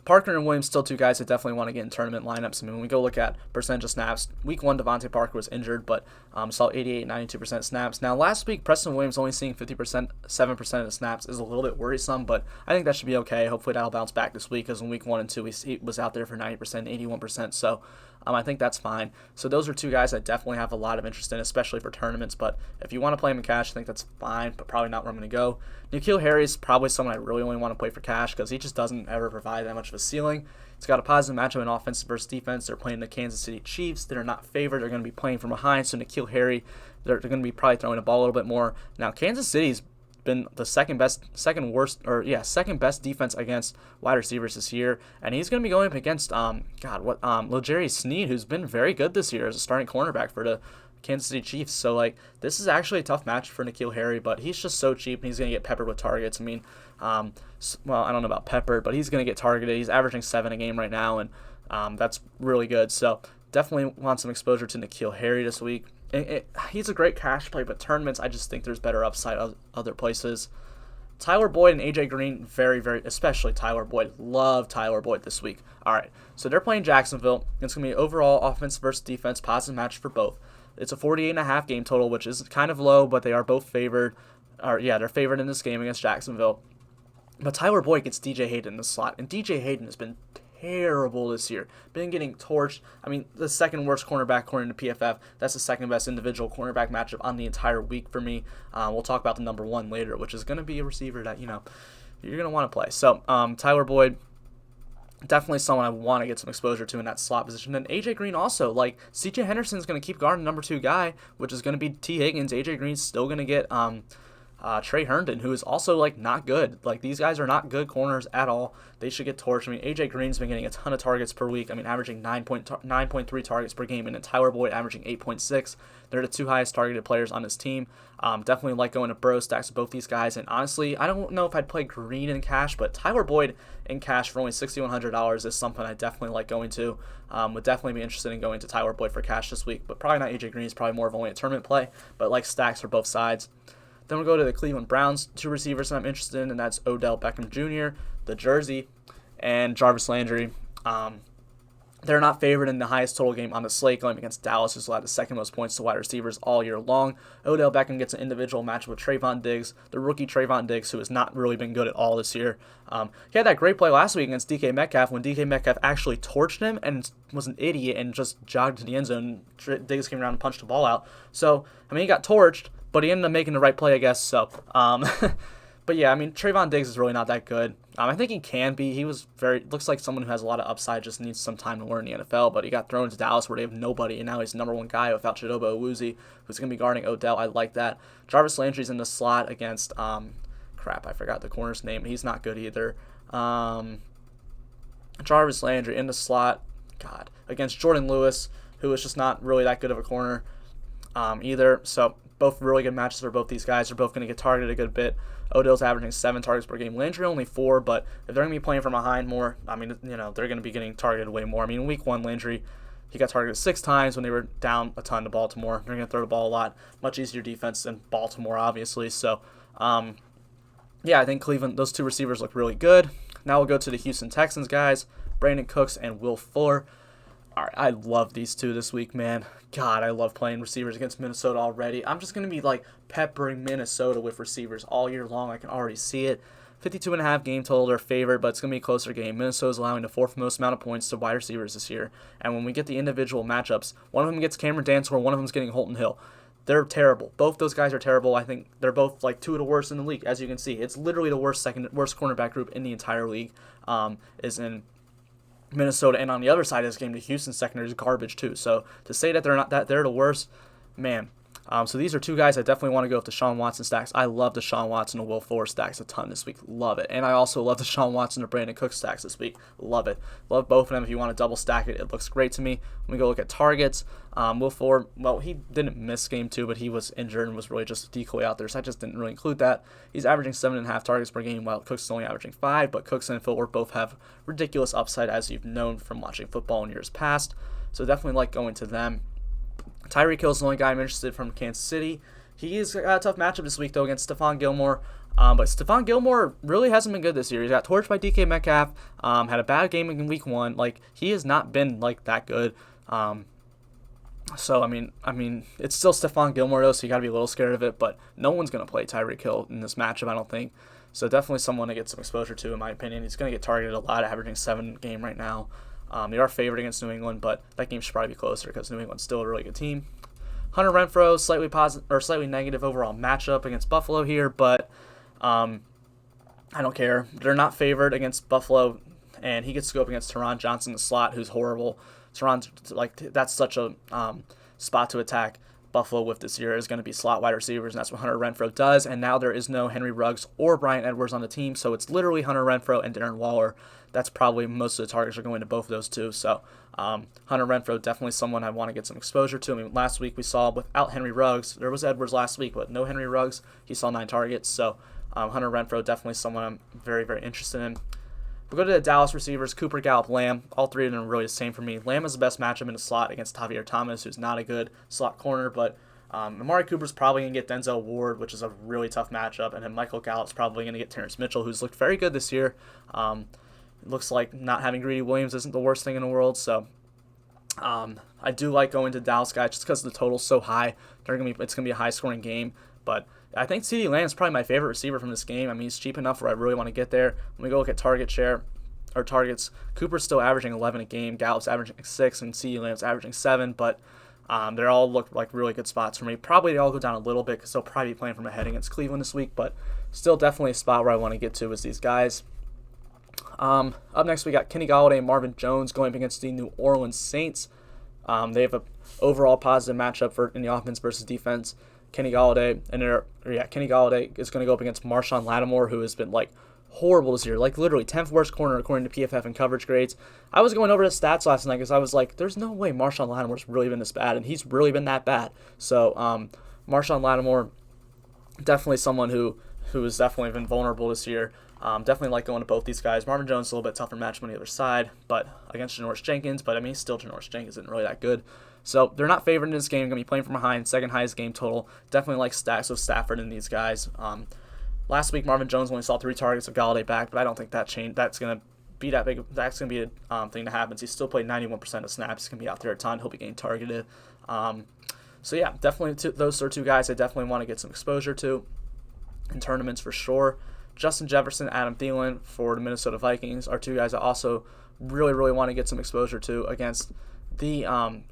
S1: Parker and Williams still 2 guys that definitely want to get in tournament lineups. I mean, when we go look at percentage of snaps, week 1, Devontae Parker was injured, but saw 88, 92% snaps. Now, last week, Preston Williams only seeing 50%, 7% of the snaps is a little bit worrisome, but I think that should be okay. Hopefully, that'll bounce back this week, because in week 1 and 2, he was out there for 90%, 81%, so I think that's fine. So those are 2 guys I definitely have a lot of interest in, especially for tournaments, but if you want to play them in cash, I think that's fine, but probably not where I'm going to go. N'Keal Harry is probably someone I really only want to play for cash, because he just doesn't ever provide that much of a ceiling. He's got a positive matchup in offense versus defense. They're playing the Kansas City Chiefs. They're not favored. They're going to be playing from behind, so N'Keal Harry, they're going to be probably throwing the ball a little bit more. Now, Kansas City's been the second best defense against wide receivers this year, and he's going to be going up against L'Jarius Sneed, who's been very good this year as a starting cornerback for the Kansas City Chiefs. So like this is actually a tough match for N'Keal Harry, but he's just so cheap and he's going to get peppered with targets. I mean, well, I don't know about peppered, but he's going to get targeted. He's averaging 7 a game right now, and that's really good. So definitely want some exposure to N'Keal Harry this week. He's a great cash play, but tournaments, I just think there's better upside other places. Tyler Boyd and AJ Green, especially Tyler Boyd. Love Tyler Boyd this week. All right, so they're playing Jacksonville. It's going to be an overall offense versus defense positive match for both. It's a 48.5 game total, which is kind of low, but they are both favored. They're favored in this game against Jacksonville. But Tyler Boyd gets DJ Hayden in the slot, and DJ Hayden has been terrible this year. Been getting torched. I mean, the second worst cornerback according to PFF. That's the second best individual cornerback matchup on the entire week for me. We'll talk about the number one later, which is going to be a receiver that, you're going to want to play. So, Tyler Boyd, definitely someone I want to get some exposure to in that slot position. And AJ Green also, like, CJ Henderson's going to keep guarding number 2 guy, which is going to be T. Higgins. AJ Green's still going to get Trey Herndon, who is also like not good. Like these guys are not good corners at all. They should get torched. I mean, AJ Green's been getting a ton of targets per week. I mean, averaging 9.3 targets per game, and then Tyler Boyd averaging 8.6. They're the 2 highest targeted players on his team. Definitely like going to Burrow stacks with both these guys. And honestly, I don't know if I'd play Green in cash, but Tyler Boyd in cash for only $6,100 is something I definitely like going to. Would definitely be interested in going to Tyler Boyd for cash this week, but probably not AJ Green. Is probably more of only a tournament play, but like stacks for both sides. Then we'll go to the Cleveland Browns, 2 receivers that I'm interested in, and that's Odell Beckham Jr., the jersey, and Jarvis Landry. They're not favored in the highest total game on the slate, going against Dallas, who's allowed the second most points to wide receivers all year long. Odell Beckham gets an individual matchup with Trayvon Diggs, the rookie Trayvon Diggs, who has not really been good at all this year. He had that great play last week against DK Metcalf when DK Metcalf actually torched him and was an idiot and just jogged to the end zone. Diggs came around and punched the ball out. So, I mean, he got torched, but he ended up making the right play, I guess. So, but yeah, I mean, Trayvon Diggs is really not that good. I think he can be. He was looks like someone who has a lot of upside, just needs some time to learn the NFL, but he got thrown to Dallas where they have nobody, and now he's the number 1 guy without Chidobe Awuzie, who's going to be guarding Odell. I like that. Jarvis Landry's in the slot against, I forgot the corner's name. He's not good either. Jarvis Landry in the slot, against Jordan Lewis, who is just not really that good of a corner either. So both really good matches for both these guys. They're both going to get targeted a good bit. Odell's averaging 7 targets per game. Landry only 4, but if they're going to be playing from behind more, I mean, they're going to be getting targeted way more. I mean, in week 1, Landry, he got targeted 6 times when they were down a ton to Baltimore. They're going to throw the ball a lot. Much easier defense than Baltimore, obviously. So, I think Cleveland, those 2 receivers look really good. Now we'll go to the Houston Texans guys, Brandon Cooks and Will Fuller. All right, I love these 2 this week, man. God, I love playing receivers against Minnesota already. I'm just going to be like peppering Minnesota with receivers all year long. I can already see it. 52.5 game total, they're favored, but it's going to be a closer game. Minnesota's allowing the 4th most amount of points to wide receivers this year. And when we get the individual matchups, one of them gets Cameron Dantzler, one of them's getting Holton Hill. They're terrible. Both those guys are terrible. I think they're both like 2 of the worst in the league, as you can see. It's literally the worst cornerback group in the entire league is in Minnesota, and on the other side of this game, the Houston secondary is garbage too. So to say that they're the worst, man. So these are 2 guys I definitely want to go with Deshaun Watson stacks. I love Deshaun Watson and Will Fuller stacks a ton this week. Love it. And I also love Deshaun Watson and Brandon Cook stacks this week. Love it. Love both of them. If you want to double stack it, it looks great to me. When we go look at targets, Will Fuller, well, he didn't miss game 2, but he was injured and was really just a decoy out there, so I just didn't really include that. He's averaging 7.5 targets per game, while Cook's is only averaging 5, but Cooks and Fuller both have ridiculous upside, as you've known from watching football in years past. So definitely like going to them. Tyreek Hill's the only guy I'm interested from Kansas City. He's got a tough matchup this week, though, against Stephon Gilmore. But Stephon Gilmore really hasn't been good this year. He got torched by DK Metcalf, had a bad game in week 1. Like, he has not been, like, that good. So, I mean, it's still Stephon Gilmore, though, so you got to be a little scared of it. But no one's going to play Tyreek Hill in this matchup, I don't think. So definitely someone to get some exposure to, in my opinion. He's going to get targeted a lot, averaging 7 a game right now. They are favored against New England, but that game should probably be closer because New England's still a really good team. Hunter Renfrow, slightly positive or slightly negative overall matchup against Buffalo here, but I don't care. They're not favored against Buffalo, and he gets to go up against Teron Johnson in the slot, who's horrible. Teron's like, that's such a spot to attack. Buffalo with this year is going to be slot wide receivers, and that's what Hunter Renfrow does. And now there is no Henry Ruggs or Bryan Edwards on the team, so it's literally Hunter Renfrow and Darren Waller. That's probably most of the targets are going to both of those two. So Hunter Renfrow, definitely someone I want to get some exposure to. I mean, last week we saw without Henry Ruggs, there was Edwards last week, but no Henry Ruggs. He saw 9 targets. So Hunter Renfrow, definitely someone I'm very, very interested in. We go to the Dallas receivers, Cooper, Gallup, Lamb. All three of them are really the same for me. Lamb is the best matchup in the slot against Javier Thomas, who's not a good slot corner, but Amari Cooper's probably going to get Denzel Ward, which is a really tough matchup, and then Michael Gallup's probably going to get Terrence Mitchell, who's looked very good this year. It looks like not having Greedy Williams isn't the worst thing in the world, so I do like going to Dallas guys just because the total's so high. It's going to be a high-scoring game, but I think CeeDee Lamb's probably my favorite receiver from this game. I mean, he's cheap enough where I really want to get there. When we go look at target share, or targets, Cooper's still averaging 11 a game, Gallup's averaging 6, and CeeDee Lamb's averaging 7, but they all look like really good spots for me. Probably they all go down a little bit because they'll probably be playing from ahead against Cleveland this week, but still definitely a spot where I want to get to is these guys. Up next, we got Kenny Golladay and Marvin Jones going up against the New Orleans Saints. They have an overall positive matchup in the offense versus defense. Kenny Golladay is going to go up against Marshawn Lattimore, who has been like horrible this year, like literally 10th worst corner according to PFF in coverage grades. I was going over the stats last night because I was like, there's no way Marshawn Lattimore's really been this bad, and he's really been that bad. So Marshawn Lattimore, definitely someone who has definitely been vulnerable this year. Definitely like going to both these guys. Marvin Jones is a little bit tougher matchup on the other side, but against Janoris Jenkins. But I mean, still Janoris Jenkins isn't really that good. So they're not favored in this game. Going to be playing from behind, second highest game total. Definitely like stacks of Stafford in these guys. Last week Marvin Jones only saw 3 targets of Golladay back, but I don't think that's going to be that big. That's going to be a thing that happens. He still played 91% of snaps. He's going to be out there a ton. He'll be getting targeted. So yeah, definitely those are 2 guys I definitely want to get some exposure to in tournaments for sure. Justin Jefferson, Adam Thielen for the Minnesota Vikings are 2 guys I also really, really want to get some exposure to against the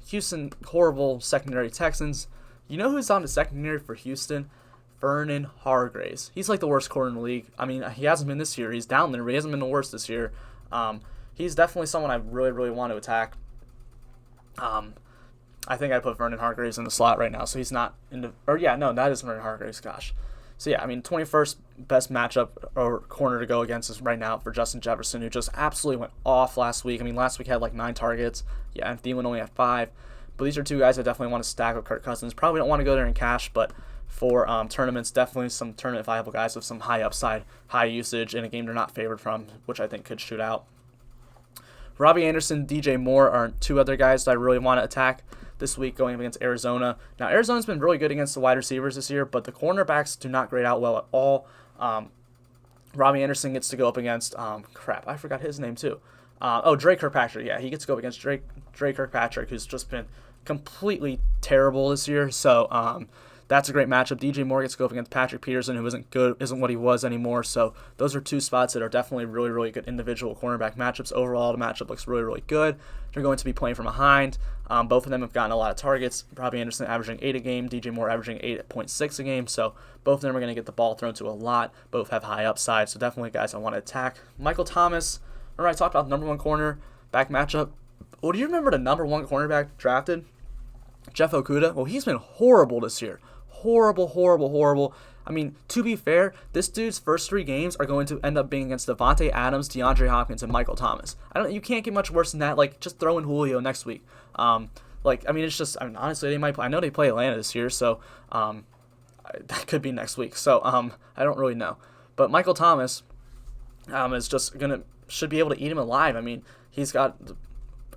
S1: Houston horrible secondary Texans. You know who's on the secondary for Houston? Vernon Hargreaves. He's like the worst corner in the league. I mean, he hasn't been this year. He's down there, but he hasn't been the worst this year. He's definitely someone I really, really want to attack. I think I put Vernon Hargreaves in the slot right now, so he's not in the... Or yeah, no, that is Vernon Hargreaves, gosh. So yeah, I mean, 21st best matchup or corner to go against is right now for Justin Jefferson, who just absolutely went off last week. I mean, last week had like 9 targets. Yeah, and Thielen only had 5. But these are 2 guys I definitely want to stack with Kirk Cousins. Probably don't want to go there in cash, but for tournaments, definitely some tournament viable guys with some high upside, high usage in a game they're not favored from, which I think could shoot out. Robbie Anderson, DJ Moore are 2 other guys that I really want to attack this week going up against Arizona. Now, Arizona's been really good against the wide receivers this year, but the cornerbacks do not grade out well at all. Robbie Anderson gets to go up against, I forgot his name too. Drake Kirkpatrick. Yeah, he gets to go up against Drake Kirkpatrick, who's just been completely terrible this year. So that's a great matchup. DJ Moore gets to go up against Patrick Peterson, who isn't what he was anymore. So those are 2 spots that are definitely really, really good individual cornerback matchups. Overall, the matchup looks really, really good. They're going to be playing from behind. Both of them have gotten a lot of targets. Robbie Anderson averaging 8 a game, DJ Moore averaging 8.6 a game. So both of them are going to get the ball thrown to a lot. Both have high upside. So definitely guys I want to attack. Michael Thomas. Remember I talked about the number 1 cornerback matchup? Well, do you remember the number 1 cornerback drafted? Jeff Okudah. Well, he's been horrible this year. Horrible. I mean, to be fair, this dude's first 3 games are going to end up being against Devontae Adams, DeAndre Hopkins, and Michael Thomas. You can't get much worse than that. Like, just throw in Julio next week. It's just, honestly, they might play. I know they play Atlanta this year, so that could be next week. So, I don't really know. But Michael Thomas should be able to eat him alive. I mean, he's got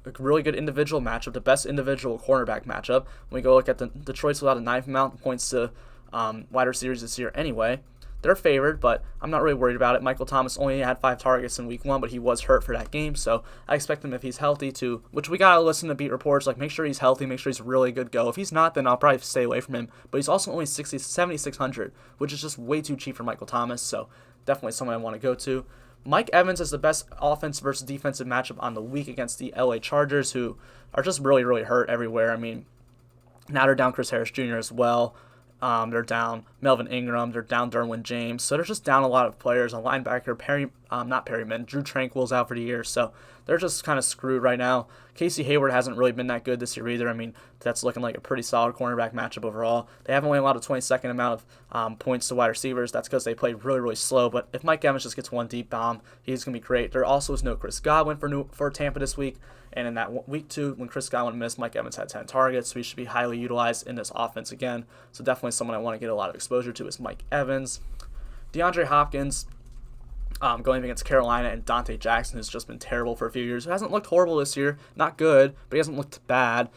S1: a really good individual matchup, the best individual cornerback matchup. When we go look at the Detroit's without a knife amount of points to wide receivers this year anyway. They're favored, but I'm not really worried about it. Michael Thomas only had 5 targets in week 1, but he was hurt for that game, so I expect him, if he's healthy, which we got to listen to beat reports, like make sure he's healthy, make sure he's really good go. If he's not, then I'll probably stay away from him, but he's also only 7,600, which is just way too cheap for Michael Thomas, so definitely someone I want to go to. Mike Evans is the best offense versus defensive matchup on the week against the LA Chargers, who are just really, really hurt everywhere. I mean, now they're down Chris Harris Jr. as well. They're down Melvin Ingram. They're down Derwin James. So they're just down a lot of players. A linebacker, Drew Tranquill's out for the year. So they're just kind of screwed right now. Casey Hayward hasn't really been that good this year either. I mean, that's looking like a pretty solid cornerback matchup overall. They haven't only allowed a 22nd amount of points to wide receivers. That's because they played really, really slow. But if Mike Evans just gets one deep bomb, he's going to be great. There also is no Chris Godwin for Tampa this week. And in that week 2, when Chris Godwin missed, Mike Evans had 10 targets, so he should be highly utilized in this offense again. So definitely someone I want to get a lot of exposure to is Mike Evans. DeAndre Hopkins, going against Carolina, and Dante Jackson, who's just been terrible for a few years. Who hasn't looked horrible this year. Not good, but he hasn't looked bad.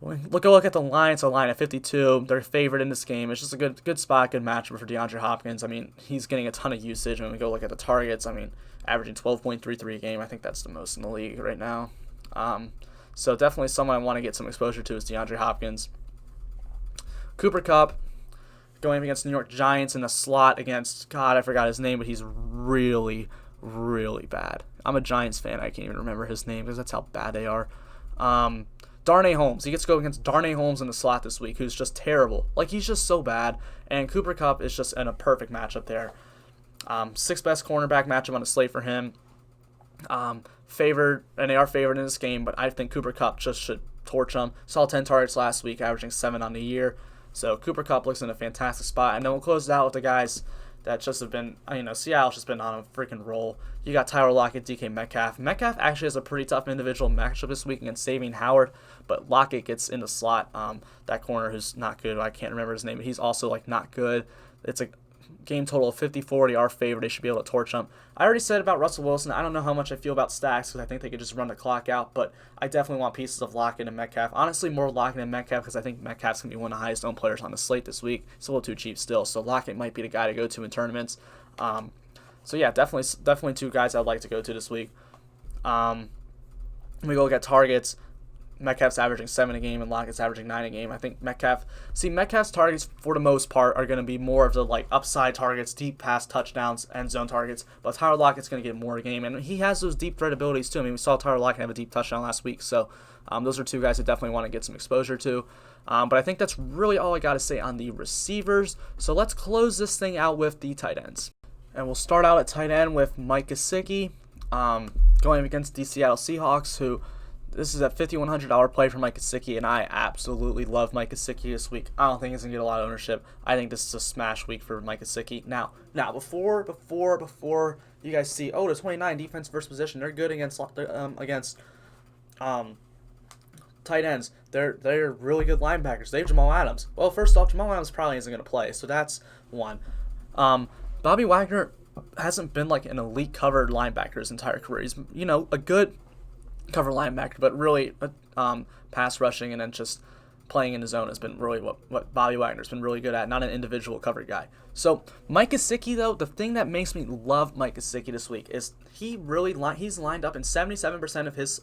S1: Look at the line. It's a line at 52. They're favored in this game. It's just a good spot, good matchup for DeAndre Hopkins. I mean, he's getting a ton of usage. When we go look at the targets, I mean, averaging 12.33 a game. I think that's the most in the league right now. So definitely someone I want to get some exposure to is DeAndre Hopkins. Cooper Kupp, going up against New York Giants in the slot against, God, I forgot his name, but he's really, really bad. I'm a Giants fan. I can't even remember his name because that's how bad they are. Darnay Holmes. He gets to go against Darnay Holmes in the slot this week, who's just terrible. Like, he's just so bad. And Cooper Kupp is just in a perfect matchup there. 6th best cornerback matchup on the slate for him. Favored, and they are favored in this game, but I think Cooper Kupp just should torch them. Saw 10 targets last week, averaging 7 on the year. So Cooper Kupp looks in a fantastic spot. And then we'll close it out with the guys that just have been, Seattle's just been on a freaking roll. You got Tyler Lockett, DK Metcalf. Metcalf actually has a pretty tough individual matchup this week against Xavier Howard, but Lockett gets in the slot. That corner who's not good. I can't remember his name, but he's also not good. It's a game total of 54. They are favored. They should be able to torch them. I already said about Russell Wilson. I don't know how much I feel about stacks because I think they could just run the clock out, but I definitely want pieces of Lockett and Metcalf. Honestly, more Lockett and Metcalf because I think Metcalf's going to be one of the highest owned players on the slate this week. It's a little too cheap still, so Lockett might be the guy to go to in tournaments. So yeah, definitely 2 guys I'd like to go to this week. We go look at targets. Metcalf's averaging 7 a game and Lockett's averaging 9 a game. I think Metcalf's targets for the most part are going to be more of the upside targets, deep pass touchdowns, end zone targets. But Tyler Lockett's going to get more a game, and he has those deep threat abilities too. I mean, we saw Tyler Lockett have a deep touchdown last week, so those are 2 guys I definitely want to get some exposure to. But I think that's really all I got to say on the receivers. So let's close this thing out with the tight ends, and we'll start out at tight end with Mike Gesicki, going against the Seattle Seahawks, who. This is a $5,100 play for Mike Gesicki, and I absolutely love Mike Gesicki this week. I don't think he's going to get a lot of ownership. I think this is a smash week for Mike Gesicki. Now, before you guys see, the 29 defense versus position, they're good against tight ends. They're really good linebackers. They have Jamal Adams. Well, first off, Jamal Adams probably isn't going to play, so that's one. Bobby Wagner hasn't been an elite covered linebacker his entire career. He's, a good cover linebacker, but really pass rushing and then just playing in the zone has been really what Bobby Wagner's been really good at, not an individual cover guy. So Mike Gesicki, though, the thing that makes me love Mike Gesicki this week is he's lined up in 77% of his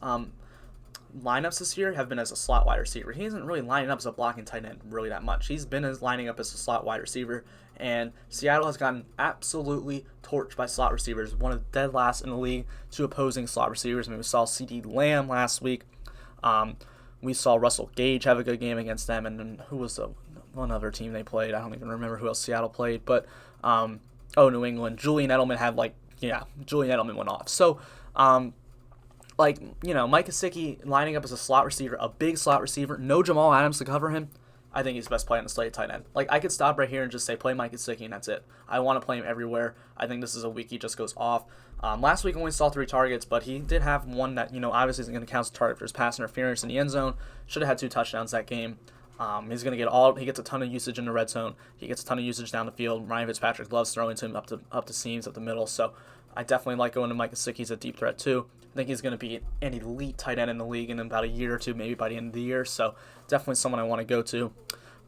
S1: lineups this year have been as a slot wide receiver. He isn't really lining up as a blocking tight end really that much. He's been lining up as a slot wide receiver, and Seattle has gotten absolutely torched by slot receivers, one of the dead last in the league to opposing slot receivers. I mean, we saw CeeDee Lamb last week. We saw Russell Gage have a good game against them, and then who was the one other team they played? I don't even remember who else Seattle played, but New England. Julian Edelman went off. So Mike Gesicki lining up as a slot receiver, a big slot receiver, no Jamal Adams to cover him. I think he's the best play on the slate tight end. I could stop right here and just say play Mike Gesicki and that's it. I want to play him everywhere. I think this is a week he just goes off. Last week only saw 3 targets, but he did have one that obviously isn't going to count as a target for his pass interference in the end zone. Should have had 2 touchdowns that game. He's going to get he gets a ton of usage in the red zone. He gets a ton of usage down the field. Ryan Fitzpatrick loves throwing to him up to seams up the middle. So I definitely like going to Mike Gesicki. He's a deep threat too. I think he's going to be an elite tight end in the league in about a year or two, maybe by the end of the year. So definitely someone I want to go to.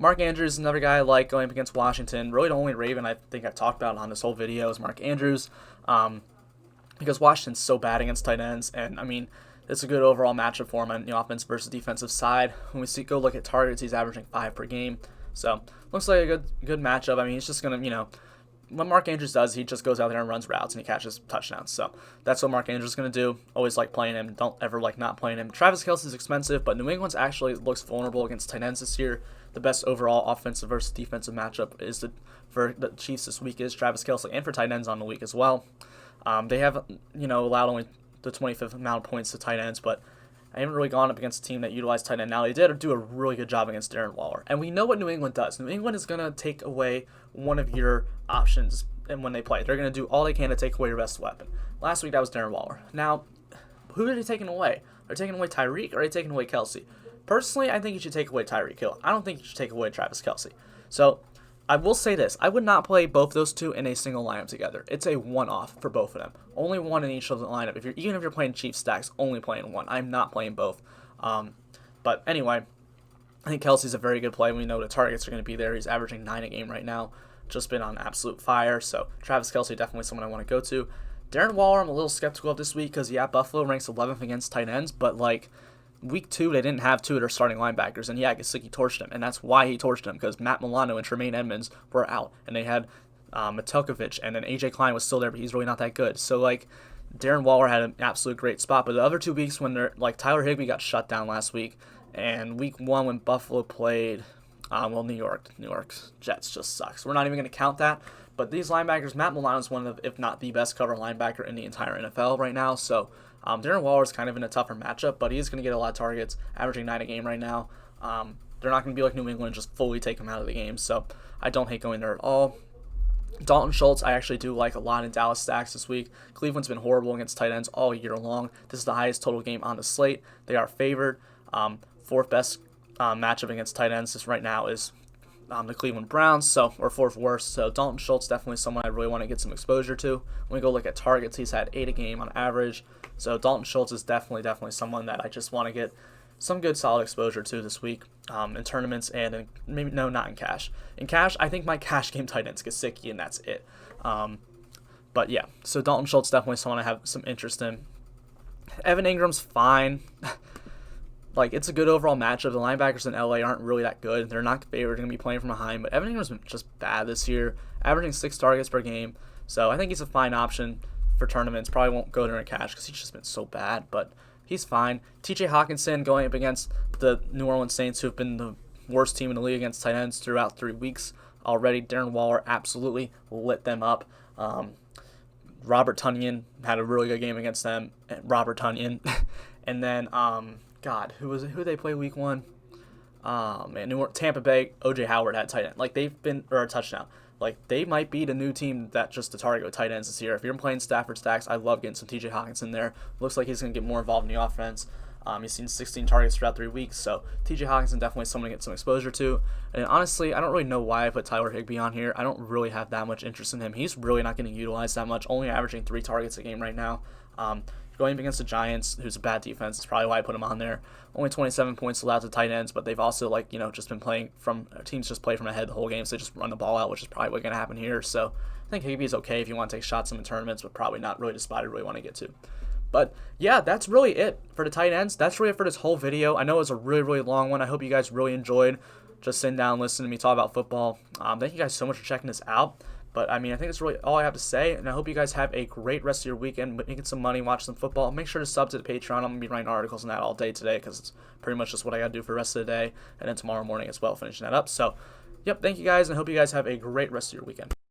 S1: Mark Andrews is another guy I like going up against Washington. Really the only Raven I think I've talked about on this whole video is Mark Andrews, because Washington's so bad against tight ends, and I mean it's a good overall matchup for him on the offense versus defensive side. When we go look at targets, he's averaging 5 per game, so looks like a good matchup. I mean, he's just gonna what Mark Andrews does, he just goes out there and runs routes and he catches touchdowns. So that's what Mark Andrews is going to do. Always like playing him. Don't ever like not playing him. Travis Kelce is expensive, but New England's actually looks vulnerable against tight ends this year. The best overall offensive versus defensive matchup for the Chiefs this week is Travis Kelce, and for tight ends on the week as well. They have allowed only the 25th amount of points to tight ends, but I haven't really gone up against a team that utilized tight end. Now, they did do a really good job against Darren Waller. And we know what New England does. New England is going to take away one of your options and when they play. They're going to do all they can to take away your best weapon. Last week, that was Darren Waller. Now, who are they taking away? Are they taking away Tyreek or are they taking away Kelsey? Personally, I think you should take away Tyreek Hill. I don't think you should take away Travis Kelsey. So, I will say this. I would not play both those two in a single lineup together. It's a one-off for both of them. Only one in each of the lineup. Even if you're playing Chiefs stacks, only playing one. I'm not playing both. But anyway, I think Kelsey's a very good play. We know the targets are going to be there. He's averaging 9 a game right now. Just been on absolute fire. So Travis Kelsey, definitely someone I want to go to. Darren Waller, I'm a little skeptical of this week because, yeah, Buffalo ranks 11th against tight ends. But, like, week 2, they didn't have two of their starting linebackers. And, yeah, Gesicki torched him. And that's why he torched him, because Matt Milano and Tremaine Edmonds were out. And they had Metelkovic, and then A.J. Klein was still there, but he's really not that good. So, like, Darren Waller had an absolute great spot. But the other 2 weeks when they're, like, Tyler Higbee got shut down last week. And week 1 when Buffalo played, New York's Jets just sucks. We're not even going to count that. But these linebackers, Matt Milano is one of, if not the best cover linebacker in the entire NFL right now. So Darren Waller is kind of in a tougher matchup, but he's going to get a lot of targets, averaging 9 a game right now. They're not going to be like New England and just fully take him out of the game. So I don't hate going there at all. Dalton Schultz, I actually do like a lot in Dallas stacks this week. Cleveland's been horrible against tight ends all year long. This is the highest total game on the slate. They are favored. 4th best matchup against tight ends just right now is the Cleveland Browns, or 4th worst. So Dalton Schultz, definitely someone I really want to get some exposure to. When we go look at targets, he's had 8 a game on average. So Dalton Schultz is definitely someone that I just want to get some good solid exposure to this week in tournaments and not in cash. In cash, I think my cash game tight end's Gesicki, and that's it. But yeah, so Dalton Schultz definitely someone I have some interest in. Evan Ingram's fine. Like, it's a good overall matchup. The linebackers in LA aren't really that good. They're not favored. They're going to be playing from behind. But Evan Ingram's been just bad this year, averaging 6 targets per game. So I think he's a fine option for tournaments. Probably won't go during cash because he's just been so bad. But he's fine. TJ Hawkinson going up against the New Orleans Saints, who have been the worst team in the league against tight ends throughout 3 weeks already. Darren Waller absolutely lit them up. Robert Tonyan had a really good game against them. Robert Tonyan. And then... who they play week 1? Tampa Bay, O.J. Howard had tight end. Like, or a touchdown. Like, they might be the new team that just to target with tight ends this year. If you're playing Stafford stacks, I love getting some T.J. Hawkinson there. Looks like he's going to get more involved in the offense. He's seen 16 targets throughout 3 weeks, so T.J. Hawkinson definitely someone to get some exposure to. And honestly, I don't really know why I put Tyler Higbee on here. I don't really have that much interest in him. He's really not getting utilized that much, only averaging 3 targets a game right now. Going against the Giants, who's a bad defense, is probably why I put him on there. Only 27 points allowed to tight ends, but they've also, just been playing from teams just play from ahead the whole game, so they just run the ball out, which is probably what's going to happen here. So I think Higbee's okay if you want to take shots in the tournaments, but probably not really the spot I really want to get to. But yeah, that's really it for the tight ends. That's really it for this whole video. I know it was a really, really long one. I hope you guys really enjoyed just sitting down and listening to me talk about football. Thank you guys so much for checking this out. But, I think that's really all I have to say, and I hope you guys have a great rest of your weekend, making some money, watch some football. Make sure to sub to the Patreon. I'm going to be writing articles on that all day today because it's pretty much just what I got to do for the rest of the day, and then tomorrow morning as well, finishing that up. So, yep, thank you guys, and I hope you guys have a great rest of your weekend.